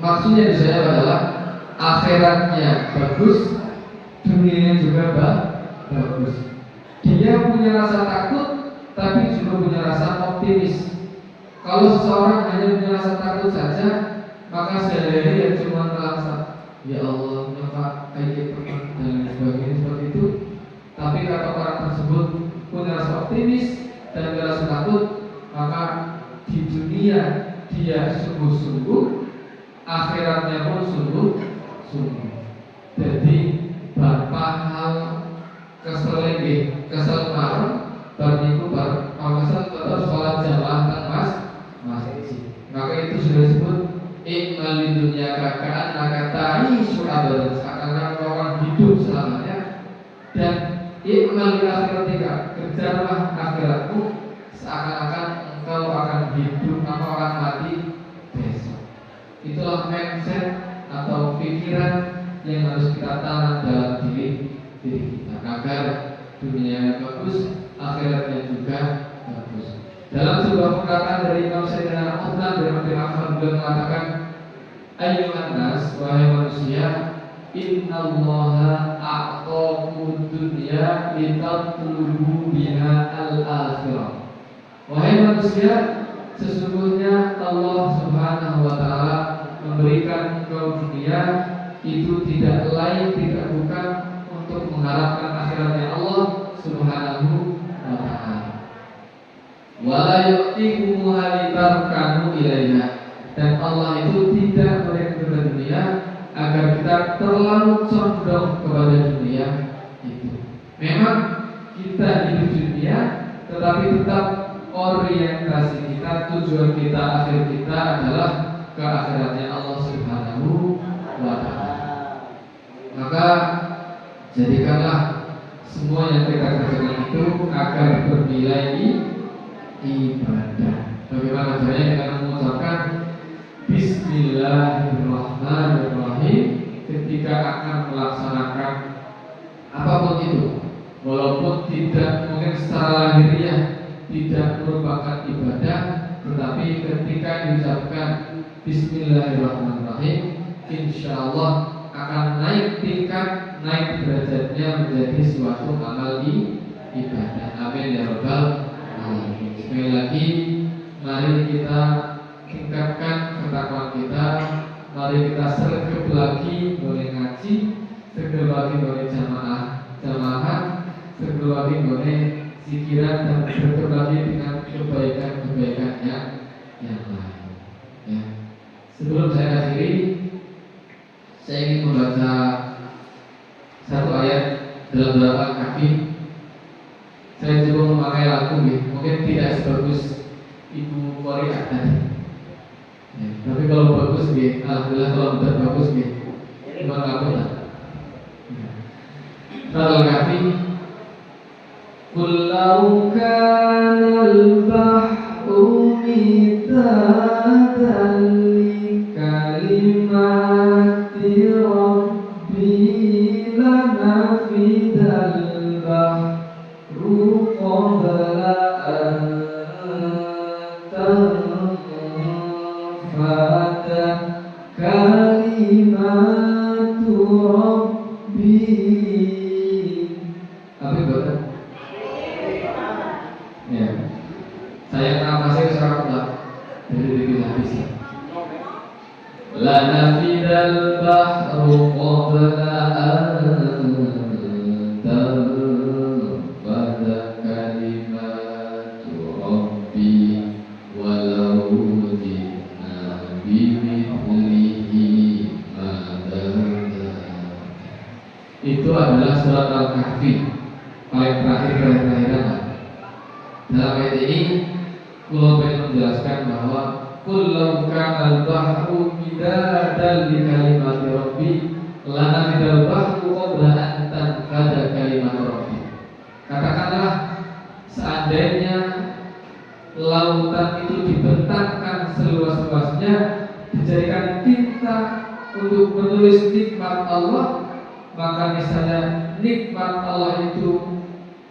Maksudnya di sayap adalah akhiratnya bagus, dunianya juga bagus. Dia punya rasa takut, tapi juga punya rasa optimis. Kalau seseorang hanya punya rasa takut saja, maka sehari-hari dia cuma merasa, ya Allah, kenapa kayak gitu dan sebagainya seperti itu. Tapi kalau orang tersebut punya rasa optimis dan rasa takut, maka di dunia dia sungguh-sungguh, akhiratnya pun sungguh-sungguh. Jadi berapa hal kesel malam, berminggu kesel tetap sholat jamaah dan masjid. Maka itu sudah disebut ikmal di dunia kakaan nakatai suabadan, seakan-akan kau akan hidup selamanya. Dan ikmal di akhiratika, kerjalah akhiratmu seakan-akan engkau akan hidup, engkau akan mati besok. Itulah mindset atau pikiran yang harus kita tanam dalam diri kita agar dunia bagus, akhiratnya juga bagus. Dalam sebuah perkataan dari Imam Sayyidina Uthman bin Affan beliau mengatakan, Ayyuhan nas, wahai manusia, innallaha a'takumud dunya litatlubu biha al-akhirah. Wahai manusia, sesungguhnya Allah Subhanahu wa taala memberikan engkau dunia itu tidak lain tidak bukan untuk mengharapkan akhiratnya Allah Subhanahu wa taala. Wala yu'tikumuha litarkanu ilaiha. Dan Allah itu tidak memberikan dunia agar kita terlalu condong kepada dunia itu. Memang kita hidup dunia, tetapi tetap orientasi kita, tujuan kita, akhir kita adalah ke akhiratnya Allah Subhanahu wa taala. Maka jadikanlah semua yang kita kerjakan itu agar bernilai ibadah. Bagaimana caranya kita mengucapkan Bismillahirrahmanirrahim ketika akan melaksanakan apapun itu, walaupun tidak mungkin secara lahiriah tidak merupakan ibadah, tetapi ketika diucapkan Bismillahirrahmanirrahim, insya Allah akan naik tingkat, naik derajatnya menjadi suatu amal ibadah. Amin ya rabbal alamin. Sekali lagi, mari kita tingkatkan ketakwaan kita. Mari kita sergap lagi boleh ngaji, sergap lagi boleh jamaah, sergap lagi boleh zikiran, dan sergap lagi dengan kebaikan-kebaikan yang lain. Ya. Sebelum saya akhiri, saya ingin membaca satu ayat dalam surat Al-Kahfi. Saya coba memakai lagu, mungkin tidak sebagus Ibu Korea tadi. Ya, tapi kalau bagus, alhamdulillah. Kalau tidak bagus, gimana kamu tak? Surat Al-Kahfi. Kullau kanal bahru midadan li kalimati rabbi lanafidal bahru qabla an tanfada kalimatu rabbi. Apa itu? Ya, saya nafasnya sekarang tak jadi habis. La nafidal bahru qabla an tanfada kalimatu rabbi walau ji'na bimithlihi madada. Itu adalah surat Al-Kahfi, paling terakhir. Dalam ayat ini, Kulo ingin menjelaskan bahwa kullau kanal bahru midadan li kalimati rabbi lanafidal bahru qabla an tanfada kalimat rabbi. Katakanlah, seandainya lautan itu dibentangkan seluas-luasnya, dijadikan tinta untuk menulis nikmat Allah, maka misalnya nikmat Allah itu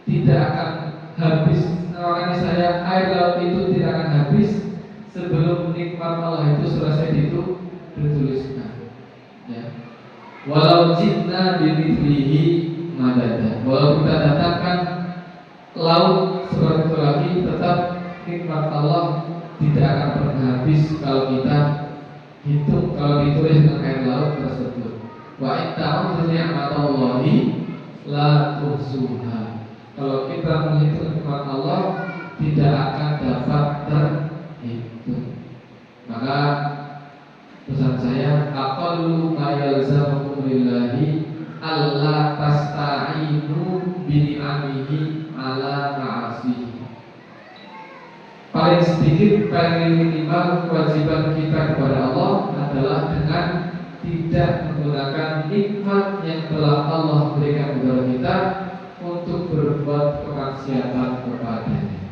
tidak akan habis. Makanya saya air laut itu tidak akan habis sebelum nikmat Allah itu selesai dituliskan. Ya. Walau jinna bimithlihi madada. Walau kita datangkan laut seperti itu lagi, tetap nikmat Allah tidak akan pernah habis kalau kita hitung, kalau ditulis dengan air laut tersebut. Wa itta'udhu ni'matallahi la tuhsuha. Kalau kita menghitung nikmat Allah tidak akan dapat terhitung. Maka pesan saya, aqallu ma yalzamukum lillahi alla tasta'inu bi ni'amihi ala ma'asihi. Paling sedikit, paling minimal kewajiban kita kepada Allah adalah dengan tidak menggunakan nikmat yang telah Allah berikan kepada kita untuk berbuat kemaksiatan kepadanya.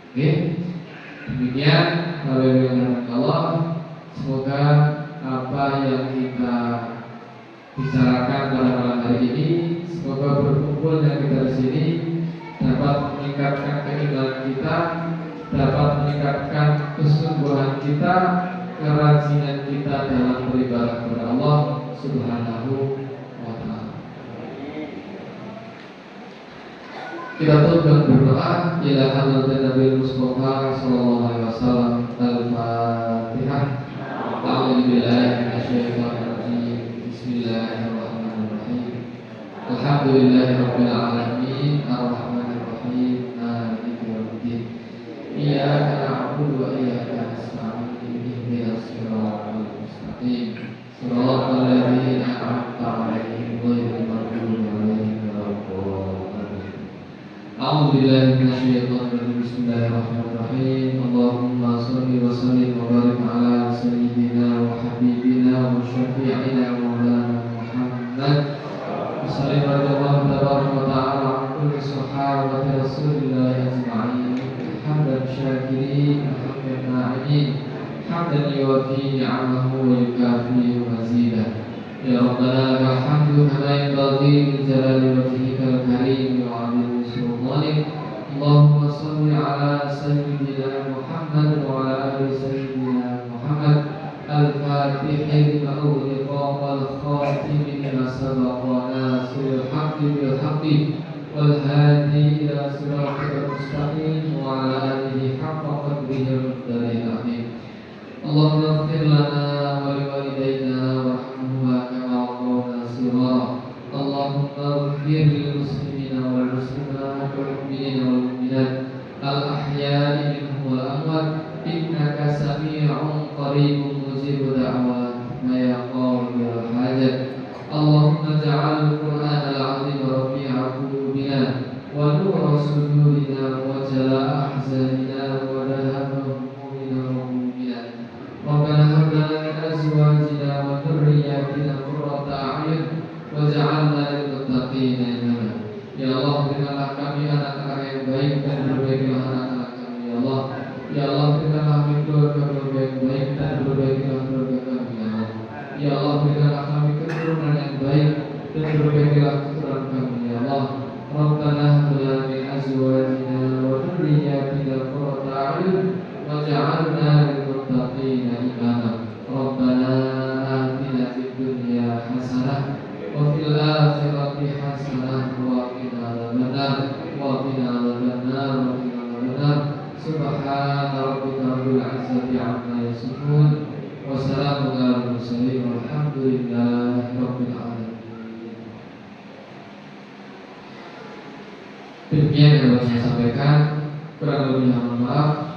Oke, demikian melalui Allah. Semoga apa yang kita bicarakan pada malam hari ini, semoga berkumpulnya kita di sini dapat meningkatkan keimanan kita, dapat meningkatkan kesungguhan kita kerajinan kita dalam beribadah kepada Allah Subhanahu wa Ta'ala. Kita tutup berdoa ila hadratin Nabi Mustafa sallallahu alaihi wasallam. Al-Fatihah. A'udzu billahi minasyaitonir rajim. Bismillahirrahmanirrahim. Alhamdulillahirabbil alamin. Arrahmanir rahim. Maliki yaumiddin. Iyyaka na'budu wa iyyaka nasta'in. Ihdinas siratal mustaqim. Shiratal ladzina an'amta 'alaihim ghairil maghdubi 'alaihim waladdallin. A'udzu billahi minasyaitonir rajim. Bismillahirrahmanirrahim. Allahumma shalli wa sallim wa barik ala sayyidina wa habibina wa syafi'ina maulana Muhammad. Sallallahu alaihi wa ta'ala an kulli sahabati Rasulillah ajma'in. Hamdan syakirin, hamdan na'imin, hamdan yuwafi ni'amahu wa yukafi mazidah. Ya Rabbana lakal hamdu kama yanbaghi li jalali wajhikal karim wa 'azimi sultanik. Allahumma shalli ala sayyidina Muhammad wa ala ali sayyidina Muhammad. Al-Fatihah lima ughliqa wal khatimi lima sabaqa nasiril haqqi bil haqqi wal hadi ila siratal mustaqim wa ala alihi haqqa qadrihi wa miqdarihi al-'azim. Allahumma ighfir lana wa liwalidayna warhamhuma kama rabbawna shighara. Allahumma ighfir lil muslimina wal muslimat wal mu'minina wal mu'minat al-ahya'i minhum wal amwat innaka sami'un qaribun mujibu da'wat ma yaqul bil hajat. Allahumma ja'al al-Qur'an al-'azim rabi'a qulubina wa nura sudurina wa jala'a ahzanina wa dhahaba humumina wa mu'minat. Rabbana hab lana min azwajina wa dhurriyyatina qurrata a'yun waj'alna lil muttaqina imama. Ya Allah, berikanlah kami anak-anak yang baik dan perbaikilah anak-anak kami ya Allah. Ya Allah, berikanlah kami keluarga yang baik dan perbaikilah keluarga kami ya Allah. Ya Allah, berikanlah kami keturunan yang baik dan perbaikilah keturunan kami ya Allah. Rabbana hab lana min azwajina wa dhurriyyatina qurrata a'yun waj'alna lil muttaqina imama. Rabbana atina fid dunya hasanah wa fil akhirati hasanah wa qina adzabannar wa qina adzabannar wa qina adzabannar. Subhana rabbika rabbil izzati 'amma yasifun wa salamun 'alal mursalin walhamdulillahi rabbil alamin. Demikian yang dapat saya sampaikan, kurang lebih mohon maaf.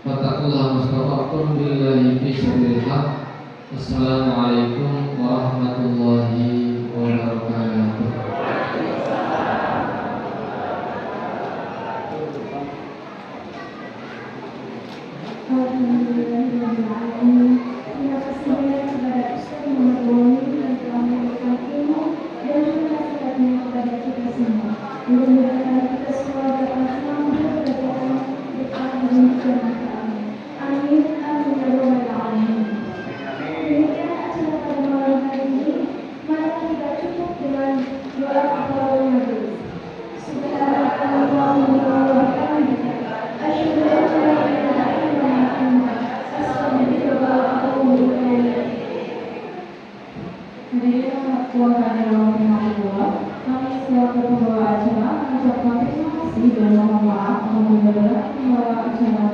Fattaqullaha mastata'tum billahi fi sabilil haq. Wassalamualaikum warahmatullahi wabarakatuh. Alhamdulillahirrahmanirrahim. Terima kasih banyak kepada Ustaz Muhammad Wahyu yang telah memberikan ilmu dan juga nasihatnya kepada kita semua. Mudah-mudahan kita semua dapat mengambil pelajaran berkah dan keberkahan. Amin. Amin ya rabbal alamin. Demikian acara pada malam hari ini. Mari kita cukup dengan doa kafaratul majlis. Subhanallahumma wa bihamdika asyhadu an la ilaha illa anta astaghfiruka wa atubu ilaik. Hadirin wa rahmatullah. Kami selaku pembawa acara mengucapkan terima kasih dan mohon maaf apabila dalam pembawa acara